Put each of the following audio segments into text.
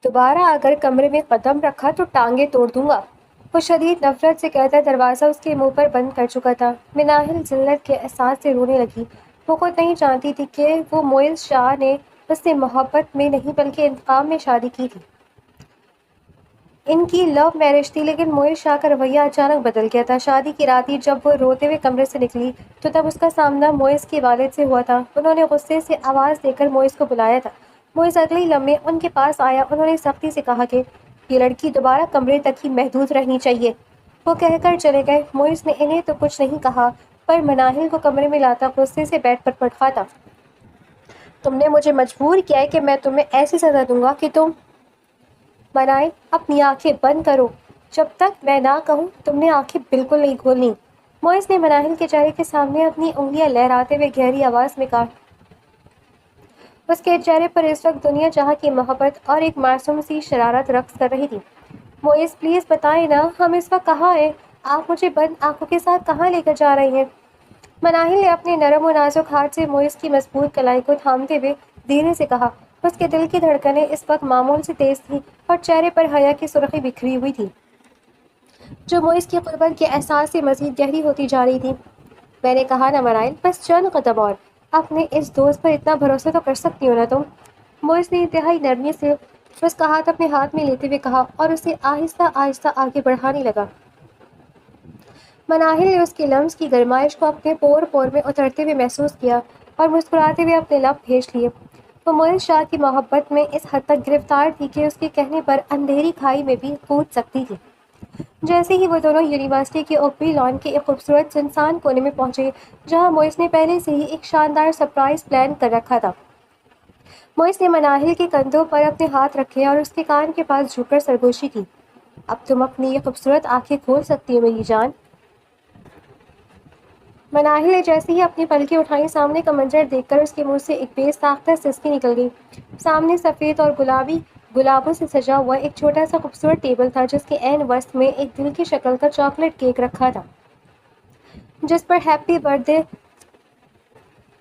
دوبارہ اگر کمرے میں قدم رکھا تو ٹانگیں توڑ دوں گا، وہ شدید نفرت سے کہتا دروازہ اس کے منہ پر بند کر چکا تھا۔ مناہل ذلت کے احساس سے رونے لگی۔ وہ خود نہیں جانتی تھی کہ وہ معز شاہ نے اس سے محبت میں نہیں بلکہ انتقام میں شادی کی تھی۔ ان کی لو میرج تھی، لیکن معز شاہ کا رویہ اچانک بدل گیا تھا۔ شادی کی رات ہی جب وہ روتے ہوئے کمرے سے نکلی تو تب اس کا سامنا معز کے والد سے ہوا تھا۔ انہوں نے غصے سے آواز دے کر معز کو بلایا تھا۔ معز اگلے ہی لمحے ان کے پاس آیا۔ انہوں نے سختی سے کہا کہ یہ لڑکی دوبارہ کمرے تک ہی محدود رہنی چاہیے۔ وہ کہہ کر چلے گئے۔ معز نے انہیں تو کچھ نہیں کہا، پر مناہل کو کمرے میں لاتا غصے سے بیڈ پر پٹخاتا۔ تم نے مجھے مجبور کیا ہے کہ میں تمہیں ایسی سزا دوں گا کہ تم منائے اپنی آنکھیں بند کرو۔ جب تک میں نہ کہوں تم نے آنکھیں بالکل نہیں کھولنی۔ معز نے مناہل کے چہرے کے سامنے اپنی انگلیاں لہراتے ہوئے گہری آواز میں کہا۔ اس کے چہرے پر اس وقت دنیا جہاں کی محبت اور ایک معصوم سی شرارت رقص کر رہی تھی۔ معز پلیز بتائیں نا، ہم اس وقت کہاں ہیں؟ آپ مجھے بند آنکھوں کے ساتھ کہاں لے کر جا رہے ہیں؟ مناہل نے اپنے نرم و نازک ہاتھ سے معز کی مضبوط کلائی کو تھامتے ہوئے دھیرے سے کہا۔ اس کے دل کی دھڑکنیں اس وقت معمول سے تیز تھیں اور چہرے پر حیا کی سرخی بکھری ہوئی تھی، جو معز کی قربت کے احساس سے مزید گہری ہوتی جا رہی تھی۔ میں نے کہا نا مناہل، بس چند قدم اور۔ اپنے اس دوست پر اتنا بھروسہ تو کر سکتی ہو نا تم؟ معز نے انتہائی نرمی سے اس کا ہاتھ اپنے ہاتھ میں لیتے ہوئے کہا اور اسے آہستہ آہستہ آگے بڑھانے لگا۔ مناہل نے اس کی لمس کی گرمائش کو اپنے پور پور میں اترتے ہوئے محسوس کیا اور مسکراتے ہوئے اپنے لب بھیج لیے۔ وہ معز شاہ کی محبت میں اس حد تک گرفتار تھی کہ اس کے کہنے پر اندھیری کھائی میں بھی کود سکتی تھی۔ جیسے ہی وہ دونوں یونیورسٹی کے اوپری لان کے ایک خوبصورت سنسان کونے میں پہنچے جہاں معز نے پہلے سے ہی ایک شاندار سرپرائز پلان کر رکھا تھا، معز نے مناہل کے کندھوں پر اپنے ہاتھ رکھے اور اس کے کان کے پاس جھک کر سرگوشی کی۔ اب تم اپنی یہ خوبصورت آنکھیں کھول سکتی ہو میری جان۔ مناہل نے جیسے ہی اپنی پلکیں اٹھائیں، سامنے کا منظر دیکھ کر اس کے منہ سے ایک بے ساختہ سسکی نکل گئی۔ سامنے سفید اور گلابی گلابوں سے سجا ہوا ایک چھوٹا سا خوبصورت ٹیبل تھا، جس کے عین وسط میں ایک دل کی شکل کا چاکلیٹ کیک رکھا تھا، جس پر happy birthday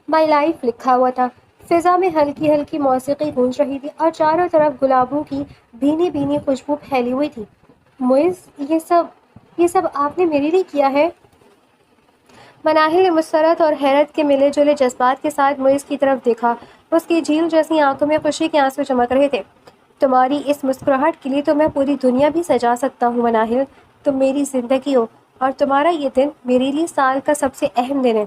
my life لکھا ہوا تھا۔ فضا میں ہلکی ہلکی موسیقی گونج رہی تھی اور چاروں طرف گلابوں کی بھینی بھینی خوشبو پھیلی ہوئی تھی۔ معز، یہ سب آپ نے میرے لیے کیا ہے؟ مناہل نے مسرت اور حیرت کے ملے جلے جذبات کے ساتھ معز کی طرف دیکھا۔ اس کی جھیل جیسی آنکھوں میں خوشی کے آنسو چمک رہے تھے۔ تمہاری اس مسکراہٹ کے لیے تو میں پوری دنیا بھی سجا سکتا ہوں مناہل۔ تم میری زندگی ہو اور تمہارا یہ دن میرے لیے سال کا سب سے اہم دن ہے۔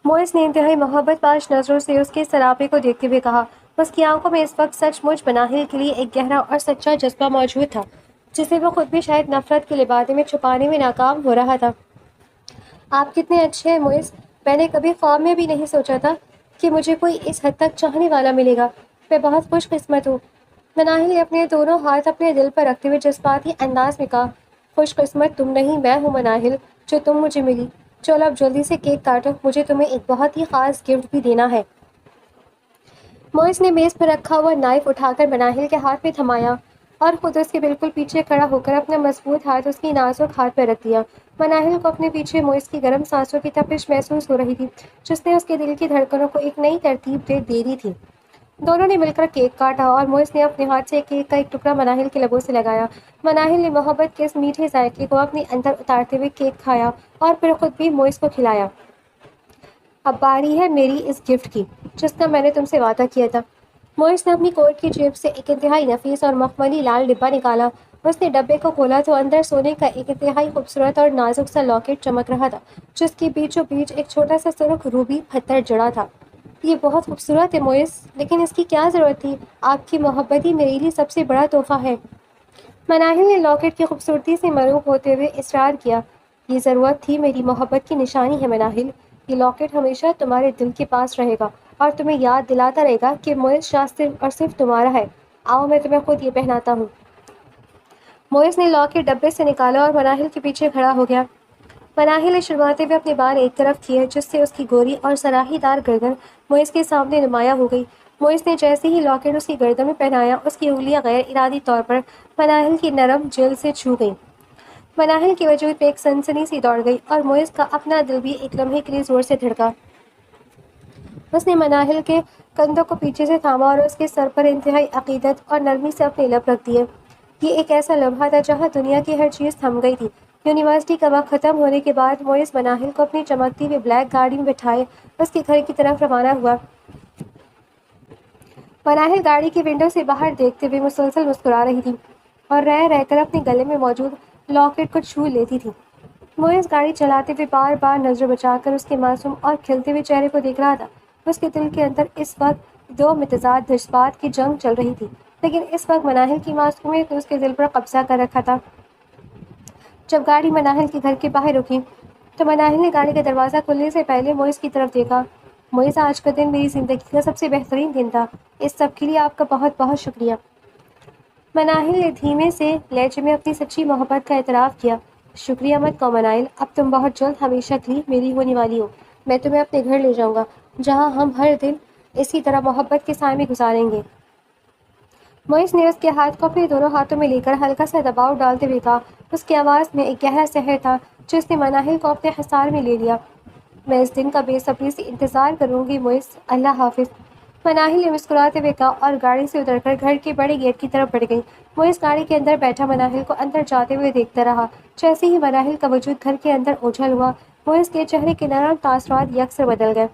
معز نے انتہائی محبت باش نظروں سے اس کے سراپے کو دیکھتے ہوئے کہا۔ اس کی آنکھوں میں اس وقت سچ مچ مناہل کے لیے ایک گہرا اور سچا جذبہ موجود تھا، جسے وہ خود بھی شاید نفرت کے لبادے میں چھپانے میں ناکام ہو رہا تھا۔ آپ کتنے اچھے ہیں معز، میں نے کبھی خواب میں بھی نہیں سوچا تھا کہ مجھے کوئی اس حد تک چاہنے والا ملے گا۔ میں بہت خوش قسمت ہوں۔ مناہل نے اپنے دونوں ہاتھ اپنے دل پر رکھتے ہوئے جذباتی انداز میں کہا۔ خوش قسمت تم نہیں، میں ہوں مناہل، جو تم مجھے ملی۔ چلو اب جلدی سے کیک کاٹو، مجھے تمہیں ایک بہت ہی خاص گفٹ بھی دینا ہے۔ معز نے میز پر رکھا ہوا نائف اٹھا کر مناہل کے ہاتھ میں تھمایا اور خود اس کے بالکل پیچھے کھڑا ہو کر اپنا مضبوط ہاتھ اس کی نازک ہاتھ پر رکھ دیا۔ مناہل کو اپنے پیچھے معز کی گرم سانسوں کی تپش محسوس ہو رہی تھی، جس نے اس کے دل کی دھڑکنوں کو ایک نئی ترتیب دے دی تھی۔ دونوں نے مل کر کیک کاٹا اور معز نے اپنے ہاتھ سے کیک کا ایک ٹکڑا مناہل کے لبوں سے لگایا۔ مناہل نے محبت کے اس میٹھے ذائقے کو اپنے اندر اتارتے ہوئے کیک کھایا اور پھر خود بھی معز کو کھلایا۔ اب باری ہے میری اس گفٹ کی، جس کا میں نے تم سے وعدہ کیا تھا۔ معز نے اپنی کوٹ کی جیب سے ایک انتہائی نفیس اور مخملی لال ڈبہ نکالا۔ اس نے ڈبے کو کھولا تو اندر سونے کا ایک انتہائی خوبصورت اور نازک سا لاکٹ چمک رہا تھا، جس کے بیچوں بیچ ایک چھوٹا سا سرخ روبی پتھر جڑا تھا۔ یہ بہت خوبصورت ہے معز، لیکن اس کی کیا ضرورت تھی؟ آپ کی محبت ہی میرے لیے سب سے بڑا تحفہ ہے۔ مناہل نے لاکٹ کی خوبصورتی سے مروب ہوتے ہوئے اصرار کیا۔ یہ ضرورت تھی، میری محبت کی نشانی ہے مناہل۔ یہ لاکٹ ہمیشہ تمہارے دل کے پاس رہے گا اور تمہیں یاد دلاتا رہے گا کہ معز شاہ صرف اور صرف تمہارا ہے۔ آؤ میں تمہیں خود یہ پہناتا ہوں۔ معز نے لاکٹ ڈبے سے نکالا اور مناہل کے پیچھے کھڑا ہو گیا۔ مناہل نے شرماتے ہوئے اپنے بال ایک طرف کیے، جس سے اس کی گوری اور سراہی دار گردن معز کے سامنے نمایاں ہو گئی۔ معز نے جیسے ہی لاکٹ اس کی گردن میں پہنایا، اس کی انگلیاں غیر ارادی طور پر مناہل کی نرم جلد سے چھو گئیں۔ مناہل کے وجود پہ ایک سنسنی سی دوڑ گئی اور معز کا اپنا دل بھی ایک لمحے کے لیے زور سے دھڑکا۔ اس نے مناہل کے کندھوں کو پیچھے سے تھاما اور اس کے سر پر انتہائی عقیدت اور نرمی سے اپنے لب رکھ دیے۔ یہ ایک ایسا لمحہ تھا جہاں دنیا کی ہر چیز تھم گئی تھی۔ یونیورسٹی کا وقت ختم ہونے کے بعد موئز مناہل کو اپنی چمکتی ہوئی بلیک گاڑی میں بٹھائے اس کے گھر کی طرف روانہ ہوا۔ مناہل گاڑی کی ونڈو سے باہر دیکھتے ہوئے مسلسل مسکرا رہی تھی اور رہ رہ کر اپنے گلے میں موجود لاکٹ کو چھو لیتی تھی۔ موئز گاڑی چلاتے ہوئے بار بار نظر بچا کر اس کے معصوم اور کھلتے ہوئے چہرے کو دیکھ رہا تھا۔ اس کے دل کے اندر اس وقت دو متضاد جذبات کی جنگ چل رہی تھی، لیکن اس وقت مناہل کی معصومیت نے اس کے دل پر قبضہ کر رکھا تھا۔ جب گاڑی مناہل کے گھر کے باہر رکی تو مناہل نے گاڑی کا دروازہ کھلنے سے پہلے موئز کی طرف دیکھا۔ موئز، آج کا دن میری زندگی کا سب سے بہترین دن تھا۔ اس سب کے لیے آپ کا بہت بہت شکریہ۔ مناہل نے دھیمے سے لہجے میں اپنی سچی محبت کا اعتراف کیا۔ شکریہ مت کہو مناہل، اب تم بہت جلد ہمیشہ کے لیے میری ہونے والی ہو۔ میں تمہیں اپنے گھر لے جاؤں گا جہاں ہم ہر دن اسی طرح محبت کے سائے میں گزاریں گے۔ موئز نے اس کے ہاتھ کو اپنے دونوں ہاتھوں میں لے کر ہلکا سا دباؤ ڈالتے ہوئے کہا۔ اس کی آواز میں ایک گہرا سحر تھا جس نے مناہل کو اپنے حصار میں لے لیا۔ میں اس دن کا بے صبری سے انتظار کروں گی موئز، اللہ حافظ۔ مناہل نے مسکراتے ہوئے کہا اور گاڑی سے اتر کر گھر کے بڑے گیٹ کی طرف بڑھ گئی۔ موئز گاڑی کے اندر بیٹھا مناہل کو اندر جاتے ہوئے دیکھتا رہا۔ جیسے ہی مناہل کا وجود گھر کے اندر اوجھل ہوا، موئز کے چہرے کے نرم تاثرات یکسر بدل گئے۔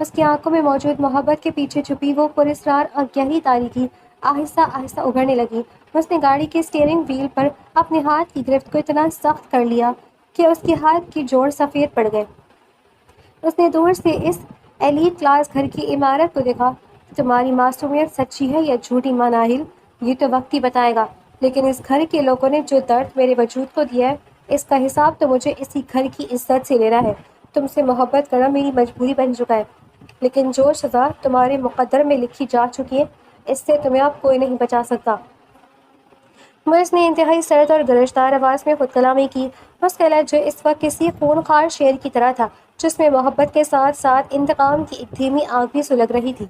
اس کی آنکھوں میں موجود محبت کے پیچھے چھپی وہ پراسرار اور گہری تاریکی آہستہ آہستہ ابھرنے لگی۔ اس نے گاڑی کے اسٹیئرنگ وہیل پر اپنے ہاتھ کی گرفت کو اتنا سخت کر لیا کہ اس کے ہاتھ کے جوڑ سفید پڑ گئے۔ اس نے دور سے اس ایلیٹ کلاس گھر کی عمارت کو دیکھا۔ تمہاری معصومیت سچی ہے یا جھوٹی مناہل، یہ تو وقت ہی بتائے گا، لیکن اس گھر کے لوگوں نے جو درد میرے وجود کو دیا ہے، اس کا حساب تو مجھے اسی گھر کی عزت سے لینا ہے۔ تم سے محبت کرنا میری مجبوری بن چکا ہے، لیکن جو سزا تمہارے مقدر میں لکھی جا چکی ہے، اس سے تمہیں اب کوئی نہیں بچا سکتا۔ موئز نے انتہائی سرد اور گرجدار آواز میں خود کلامی کی۔ اس کا لہجہ اس وقت کسی خونخوار شیر کی طرح تھا جس میں محبت کے ساتھ ساتھ انتقام کی ایک دھیمی آگ بھی سلگ رہی تھی۔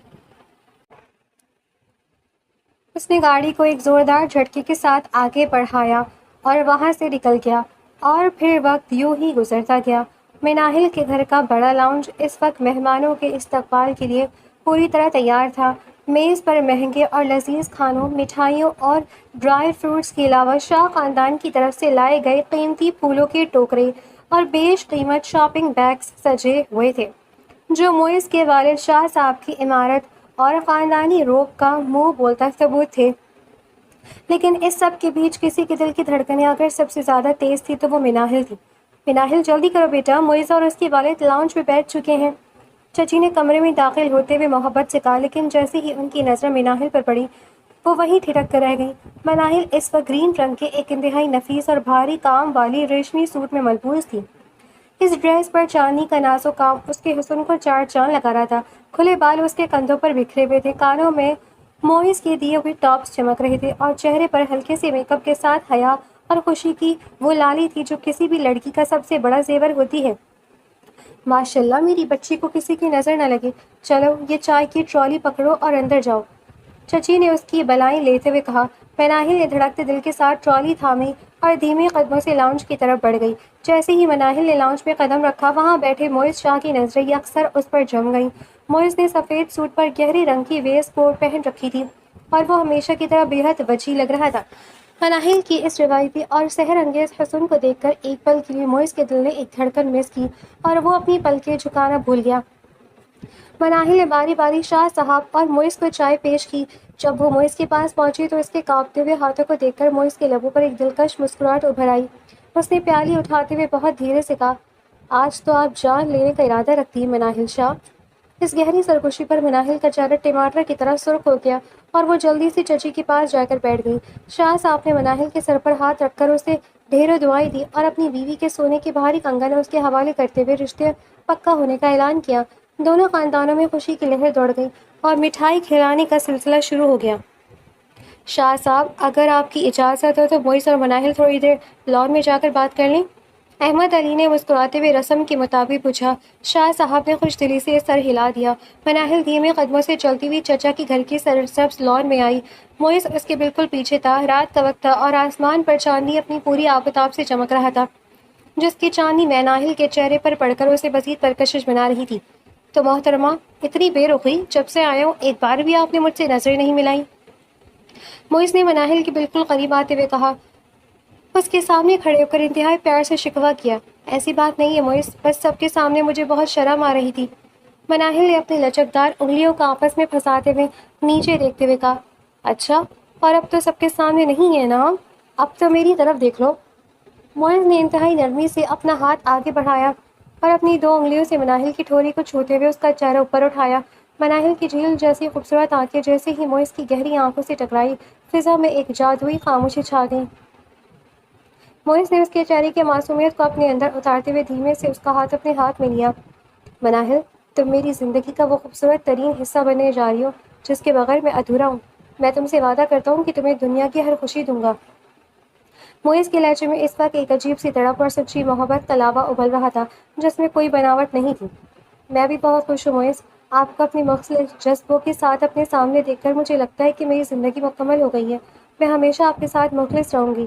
اس نے گاڑی کو ایک زوردار جھٹکے کے ساتھ آگے بڑھایا اور وہاں سے نکل گیا، اور پھر وقت یوں ہی گزرتا گیا۔ مناہل کے گھر کا بڑا لاؤنج اس وقت مہمانوں کے استقبال کے لیے پوری طرح تیار تھا۔ میز پر مہنگے اور لذیذ کھانوں، مٹھائیوں اور ڈرائی فروٹس کے علاوہ شاہ خاندان کی طرف سے لائے گئے قیمتی پھولوں کے ٹوکرے اور بیش قیمت شاپنگ بیگز سجے ہوئے تھے، جو موئز کے والد شاہ صاحب کی عمارت اور خاندانی روب کا منہ بولتا ثبوت تھے۔ لیکن اس سب کے بیچ کسی کے دل کی دھڑکنیں اگر سب سے زیادہ تیز تھی تو وہ مناہل تھی۔ مناہل، جلدی کرو بیٹا، موئز اور اس کے والد لاؤنج میں بیٹھ چکے ہیں، چچی نے کمرے میں داخل ہوتے ہوئے محبت سے کہا، لیکن جیسے ہی ان کی نظر مناہل پر پڑی وہ وہیں تھرک کر رہ گئی۔ مناہل اس وقت گرین رنگ کے ایک انتہائی نفیس اور بھاری کام والی ریشمی سوٹ میں ملبوس تھی۔ اس ڈریس پر چاندنی کا نازک کام اس کے حسن کو چار چاند لگا رہا تھا۔ کھلے بال اس کے کندھوں پر بکھرے ہوئے تھے، کانوں میں موئز کے دیے ہوئے ٹاپس چمک رہے تھے اور چہرے پر ہلکے سے میک اپ کے ساتھ حیا اور خوشی کی وہ لالی تھی جو کسی بھی لڑکی کا سب سے بڑا زیور ہوتی ہے۔ ماشاءاللہ، میری بچی کو کسی کی نظر نہ لگے۔ چلو، یہ چائے کی ٹرالی پکڑو اور اندر جاؤ، چچی نے اس کی بلائیں لیتے ہوئے کہا۔ مناہل نے دھڑکتے دل کے ساتھ ٹرالی تھامی اور دھیمے قدموں سے لاؤنج کی طرف بڑھ گئی۔ جیسے ہی مناہل نے لاؤنج میں قدم رکھا، وہاں بیٹھے موئز شاہ کی نظریں یکسر اس پر جم گئیں۔ موئز نے سفید سوٹ پر گہرے رنگ کی ویسٹ کوٹ پہن رکھی تھی اور وہ ہمیشہ کی طرح بے حد وجیح لگ رہا تھا۔ مناہل کی اس روایتی اور سحر انگیز حسن کو دیکھ کر ایک پل کے لیے موئز کے دل نے ایک دھڑکن مس کی اور وہ اپنی پلکیں جھکانا بھول گیا۔ مناہل نے باری باری شاہ صاحب اور موئز کو چائے پیش کی۔ جب وہ موئز کے پاس پہنچی تو اس کے کانپتے ہوئے ہاتھوں کو دیکھ کر موئز کے لبوں پر ایک دلکش مسکراہٹ ابھر آئی۔ اس نے پیالی اٹھاتے ہوئے بہت دھیرے سے کہا، آج تو آپ جان لینے کا ارادہ رکھتی ہیں مناہل شاہ۔ اس گہری سرگوشی پر مناہل کا چہرہ ٹماٹر کی طرح سرخ ہو گیا اور وہ جلدی سے چچی کے پاس جا کر بیٹھ گئی۔ شاہ صاحب نے مناہل کے سر پر ہاتھ رکھ کر اسے ڈھیروں دعائیں دی اور اپنی بیوی کے سونے کے بھاری کنگن اس کے حوالے کرتے ہوئے رشتے پکا ہونے کا اعلان کیا۔ دونوں خاندانوں میں خوشی کی لہر دوڑ گئی اور مٹھائی کھلانے کا سلسلہ شروع ہو گیا۔ شاہ صاحب، اگر آپ کی اجازت ہو تو موئز اور مناہل تھوڑی دیر لان میں جا کر بات کر لیں؟ احمد علی نے مسکراتے ہوئے رسم کے مطابق پوچھا۔ شاہ صاحب نے خوش دلی سے سر ہلا دیا۔ مناہل دھیمے قدموں سے چلتی ہوئی چچا کے گھر کی سرسبز لان میں آئی۔ موئز اس کے بالکل پیچھے تھا۔ رات کا وقت تھا اور آسمان پر چاندنی اپنی پوری آفتاب سے چمک رہا تھا، جس کی چاندنی مناہل کے چہرے پر پڑ کر اسے مزید پرکشش بنا رہی تھی۔ تو محترمہ، اتنی بے رخی جب سے آیا ہوں ایک بار بھی آپ نے مجھ سے نظریں نہیں ملائی، موئز نے مناہل کے بالکل قریب آتے ہوئے کہا، اس کے سامنے کھڑے ہو کر انتہائی پیار سے شکوہ کیا۔ ایسی بات نہیں ہے موئز، بس سب کے سامنے مجھے بہت شرم آ رہی تھی۔ مناہل نے اپنی لچکدار انگلیوں کو آپس میں پھنساتے ہوئے نیچے دیکھتے ہوئے کہا، اچھا، اور اب تو سب کے سامنے نہیں ہے نا؟ اب تو میری طرف دیکھ لو۔ موئز نے انتہائی نرمی سے اپنا ہاتھ آگے بڑھایا اور اپنی 2 انگلیوں سے مناہل کی ٹھوری کو چھوتے ہوئے اس کا چہرہ اوپر اٹھایا۔ مناہل کی جھیل جیسی خوبصورت آنکھیں جیسے ہی موئز کی گہری آنکھوں سے ٹکرائی، فضا میں ایک جادوئی خاموشی چھا گئی۔ موئز نے اس کے چہرے کی معصومیت کو اپنے اندر اتارتے ہوئے دھیمے سے اس کا ہاتھ اپنے ہاتھ میں لیا۔ مناہل، تم میری زندگی کا وہ خوبصورت ترین حصہ بننے جا رہی ہو جس کے بغیر میں ادھورا ہوں۔ میں تم سے وعدہ کرتا ہوں کہ تمہیں دنیا کی ہر خوشی دوں گا۔ موئز کے لہجے میں اس وقت ایک عجیب سی تڑپ اور سچی محبت کا لاوا ابل رہا تھا جس میں کوئی بناوٹ نہیں تھی۔ میں بھی بہت خوش ہوں موئز، آپ کو اپنی مختلف جذبوں کے ساتھ اپنے سامنے دیکھ کر مجھے لگتا ہے کہ میری زندگی مکمل ہو گئی ہے۔ میں ہمیشہ آپ کے ساتھ مخلص رہوں گی۔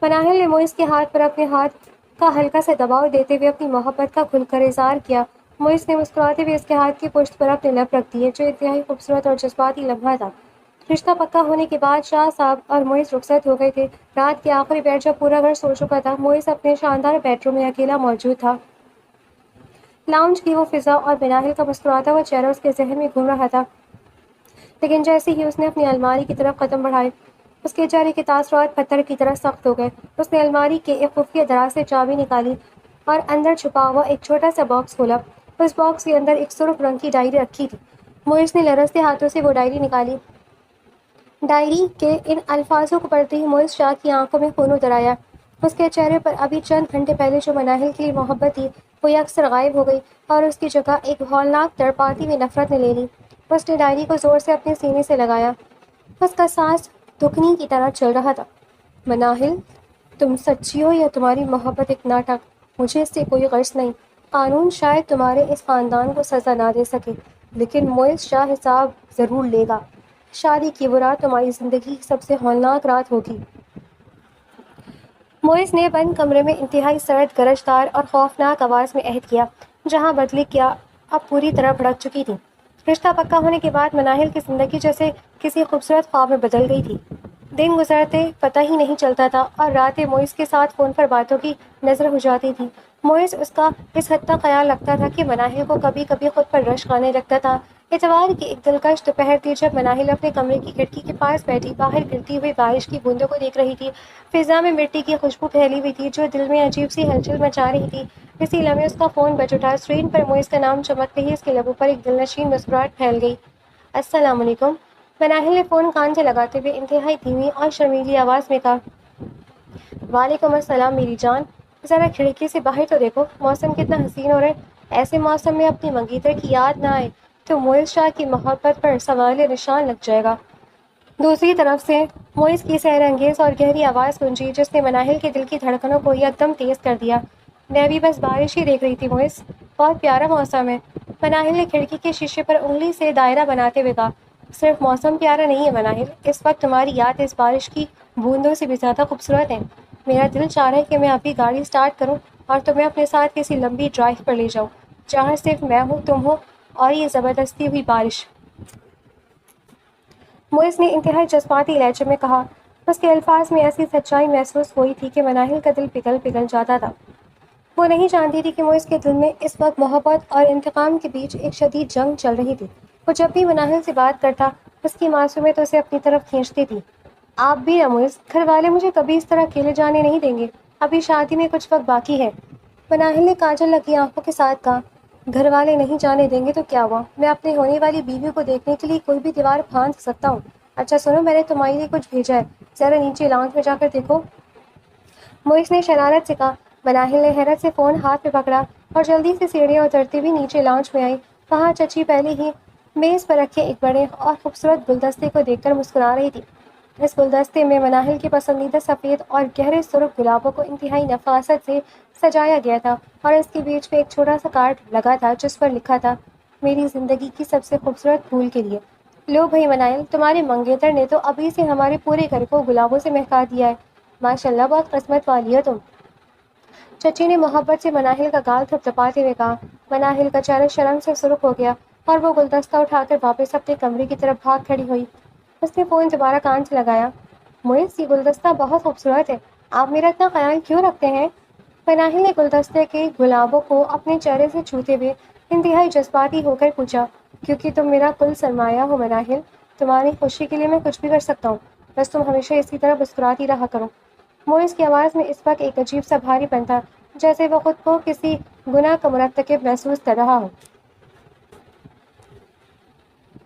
مناہل نے موئز کے ہاتھ پر اپنے ہاتھ کا ہلکا سا دباؤ دیتے ہوئے اپنی محبت کا کھل کر اظہار کیا۔ موئز نے مسکراتے ہوئے اس کے ہاتھ کی پشت پر اپنے لب رکھ دیے، جو انتہائی خوبصورت اور جذباتی لمحہ تھا۔ رشتہ پکا ہونے کے بعد شاہ صاحب اور موئز رخصت ہو گئے تھے۔ رات کے آخری پہر جب پورا گھر سو چکا تھا، موئز اپنے شاندار بیڈ روم میں اکیلا موجود تھا۔ لاؤنج کی وہ فضا اور مناہل کا مسکراتا ہوا چہرہ اس کے ذہن میں گھوم رہا تھا، لیکن جیسے ہی اس نے اپنی الماری کی طرف قدم بڑھائے، اس کے چہرے کے تاثرات پتھر کی طرح سخت ہو گئے۔ اس نے الماری کے ایک خفیہ دراز سے چابی نکالی اور اندر چھپا ہوا ایک چھوٹا سا باکس کھولا۔ اس باکس کے اندر ایک سرخ رنگ کی ڈائری رکھی تھی۔ موئز نے لرزتے ہاتھوں سے وہ ڈائری نکالی۔ ڈائری کے ان الفاظوں کو پڑھتے ہی موئز شاہ کی آنکھوں میں خون اتر آیا۔ اس کے چہرے پر ابھی چند گھنٹے پہلے جو مناہل کے لیے محبت تھی وہ یکسر غائب ہو گئی اور اس کی جگہ ایک ہولناک تڑپاتی ہوئی نفرت نے لے لی۔ اس نے ڈائری کو زور سے اپنے سینے سے لگایا۔ اس کا سانس دکنی کی طرح چل رہا تھا۔ مناہل، تم سچی ہو یا تمہاری محبت ایک ناٹک؟ مجھے اس سے کوئی غرض نہیں۔ قانون شاید تمہارے اس خاندان کو سزا نہ دے سکے، لیکن موئز شاہ حساب ضرور لے گا۔ شادی کی وہ رات تمہاری زندگی کی سب سے ہولناک رات ہوگی۔ موئز نے بند کمرے میں انتہائی سرد، گرجدار اور خوفناک آواز میں عہد کیا، جہاں بدلے کیا اب پوری طرح بھڑک چکی تھی۔ رشتہ پکا ہونے کے بعد مناہل کی زندگی جیسے کسی خوبصورت خواب میں بدل گئی تھی۔ دن گزرتے پتہ ہی نہیں چلتا تھا اور راتیں موئز کے ساتھ فون پر باتوں کی نظر ہو جاتی تھی۔ موئز اس کا اس حد تک خیال رکھتا تھا کہ مناہل کو کبھی کبھی خود پر رشک آنے لگتا تھا۔ اتوار کی ایک دلکش دوپہر تھی جب مناہل اپنے کمرے کی کھڑکی کے پاس بیٹھی باہر گرتی ہوئی بارش کی بوندوں کو دیکھ رہی تھی۔ فضا میں مٹی کی خوشبو پھیلی ہوئی تھی جو دل میں عجیب سی ہلچل مچا رہی تھی۔ اسی لمحے اس کا فون بج اٹھا۔ اسکرین پر موئز کا نام چمکتے ہی اس کے لبوں پر ایک دلنشین مسکراہٹ پھیل گئی۔ السلام علیکم، مناہل نے فون کان سے لگاتے ہوئے انتہائی دھیمی اور شرمیلی آواز میں کہا۔ وعلیکم السلام میری جان، ذرا کھڑکی سے باہر تو دیکھو، موسم کتنا حسین ہو رہا ہے۔ ایسے موسم میں اپنی منگیتر کی یاد نہ آئے تو موئز شاہ کی محبت پر سوال نشان لگ جائے گا۔ دوسری طرف سے موئز کی سحر انگیز اور گہری آواز گونجی جس نے مناہل کے دل کی دھڑکنوں کو یکدم تیز کر دیا۔ میں بھی بس بارش ہی دیکھ رہی تھی موئز، بہت پیارا موسم ہے۔ مناہل نے کھڑکی کے شیشے پر انگلی سے دائرہ بناتے ہوئے کہا۔ صرف موسم پیارا نہیں ہے مناہل، اس وقت تمہاری یاد اس بارش کی بوندوں سے بھی زیادہ خوبصورت ہے۔ میرا دل چاہ رہا ہے کہ میں ابھی گاڑی سٹارٹ کروں اور تمہیں اپنے ساتھ کسی لمبی ڈرائیو پر لے جاؤں، جہاں صرف میں ہوں، تم ہو اور یہ زبردستی ہوئی بارش۔ موئز نے انتہائی جذباتی لہجے میں کہا۔ اس کے الفاظ میں ایسی سچائی محسوس ہوئی تھی کہ مناہل کا دل پگھل جاتا تھا۔ وہ نہیں جانتی تھی کہ موئز کے دل میں اس وقت محبت اور انتقام کے بیچ ایک شدید جنگ چل رہی تھی۔ وہ جب بھی مناہل سے بات کرتا، اس کی معصومیت اسے اپنی طرف کھینچتی تھی۔ آپ بھی نہ موئز، گھر والے مجھے کبھی اس طرح اکیلے جانے نہیں دیں گے، ابھی شادی میں کچھ وقت باقی ہے۔ مناہل نے کاجل لگی آنکھوں کے ساتھ کہا۔ گھر والے نہیں جانے دیں گے تو کیا ہوا، میں اپنے ہونے والی بیوی کو دیکھنے کے لیے کوئی بھی دیوار پھاند سکتا ہوں۔ اچھا سنو، میں نے تمہارے لیے کچھ بھیجا ہے، ذرا نیچے لاؤنج میں جا کر دیکھو، موئز نے شرارت سے کہا۔ مناہل نے حیرت سے فون ہاتھ میں پکڑا اور جلدی سے سیڑھیاں اترتی ہوئی نیچے لاؤنج میں آئی۔ وہاں چچی پہلے ہی میز پر رکھے ایک بڑے اور خوبصورت گلدستے کو دیکھ کر مسکرا رہی تھی۔ اس گلدستے میں مناہل کے پسندیدہ سفید اور گہرے سرخ گلابوں کو انتہائی نفاست سے سجایا گیا تھا اور اس کے بیچ میں ایک چھوٹا سا کارڈ لگا تھا جس پر لکھا تھا، میری زندگی کی سب سے خوبصورت پھول کے لیے۔ لو بھائی مناہل، تمہارے منگیتر نے تو ابھی سے ہمارے پورے گھر کو گلابوں سے مہکا دیا ہے۔ ماشاء اللہ، بہت قسمت والی ہو تم۔ چچی نے محبت سے مناہل کا گال تھپتھپاتے ہوئے کہا۔ مناہل کا چہرہ شرم سے سرخ ہو گیا اور وہ گلدستہ اٹھا کر واپس اپنے کمرے کی طرف بھاگ کھڑی ہوئی۔ اس نے فون دوبارہ کان سے لگایا۔ معز، یہ گلدستہ بہت خوبصورت ہے، آپ میرا اتنا خیال کیوں رکھتے ہیں؟ مناہل نے گلدستے کے گلابوں کو اپنے چہرے سے چھوتے ہوئے انتہائی جذباتی ہو کر پوچھا۔ کیونکہ تم میرا کل سرمایہ ہو مناہل، تمہاری خوشی کے لیے میں کچھ بھی کر سکتا ہوں، بس تم ہمیشہ اسی طرح مسکراتی رہا کرو۔ معز کی آواز میں اس وقت ایک عجیب سا بھاری پن تھا، جیسے وہ خود کو کسی گناہ کا مرتکب محسوس کر رہا ہو۔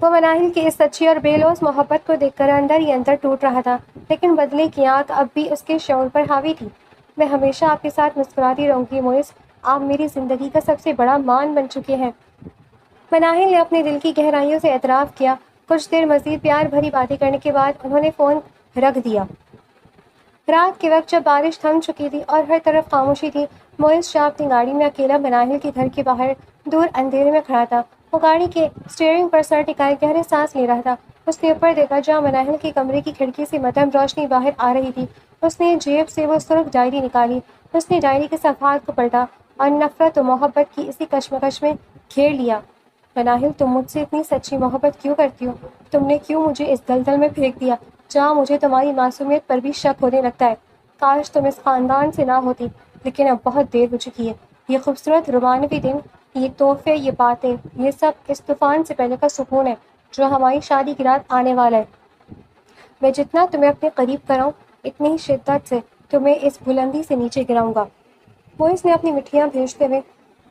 وہ مناہل کی اس سچی اور بے لوث محبت کو دیکھ کر اندر ہی اندر ٹوٹ رہا تھا، لیکن بدلے کی آنکھ اب بھی اس کے شعور پر حاوی تھی۔ میں ہمیشہ آپ کے ساتھ مسکراتی رہوں گی معز، آپ میری زندگی کا سب سے بڑا مان بن چکے ہیں۔ مناہل نے اپنے دل کی گہرائیوں سے اعتراف کیا۔ کچھ دیر مزید پیار بھری باتیں کرنے کے بعد انہوں نے فون رکھ دیا۔ رات کے وقت جب بارش تھم چکی تھی اور ہر طرف خاموشی تھی، معز شاہ اپنی گاڑی میں اکیلا مناہل کے گھر کے باہر دور اندھیرے میں کھڑا تھا۔ وہ گاڑی کے اسٹیئرنگ پر سر ٹکائے گہرے سانس لے رہا تھا۔ اس نے اوپر دیکھا جہاں مناہل کے کمرے کی کھڑکی سے مدھم روشنی باہر آ رہی تھی۔ اس نے جیب سے وہ سرخ ڈائری نکالی۔ اس نے ڈائری کے صفحات کو پلٹا اور نفرت و محبت کی اسی کشمکش میں گھیر لیا۔ مناہل، تم مجھ سے اتنی سچی محبت کیوں کرتی ہو؟ تم نے کیوں مجھے اس دلدل میں پھینک دیا جہاں مجھے تمہاری معصومیت پر بھی شک ہونے لگتا ہے؟ کاش تم اس خاندان سے نہ ہوتی، لیکن اب بہت دیر ہو چکی ہے۔ یہ خوبصورت رومانوی دن، یہ تحفے، یہ باتیں، یہ سب اس طوفان سے پہلے کا سکون ہے جو ہماری شادی کی رات آنے والا ہے۔ میں جتنا تمہیں اپنے قریب کراؤں، اتنی ہی شدت سے تمہیں اس بلندی سے نیچے گراؤں گا۔ معز نے اپنی مٹھیاں بھیجتے ہوئے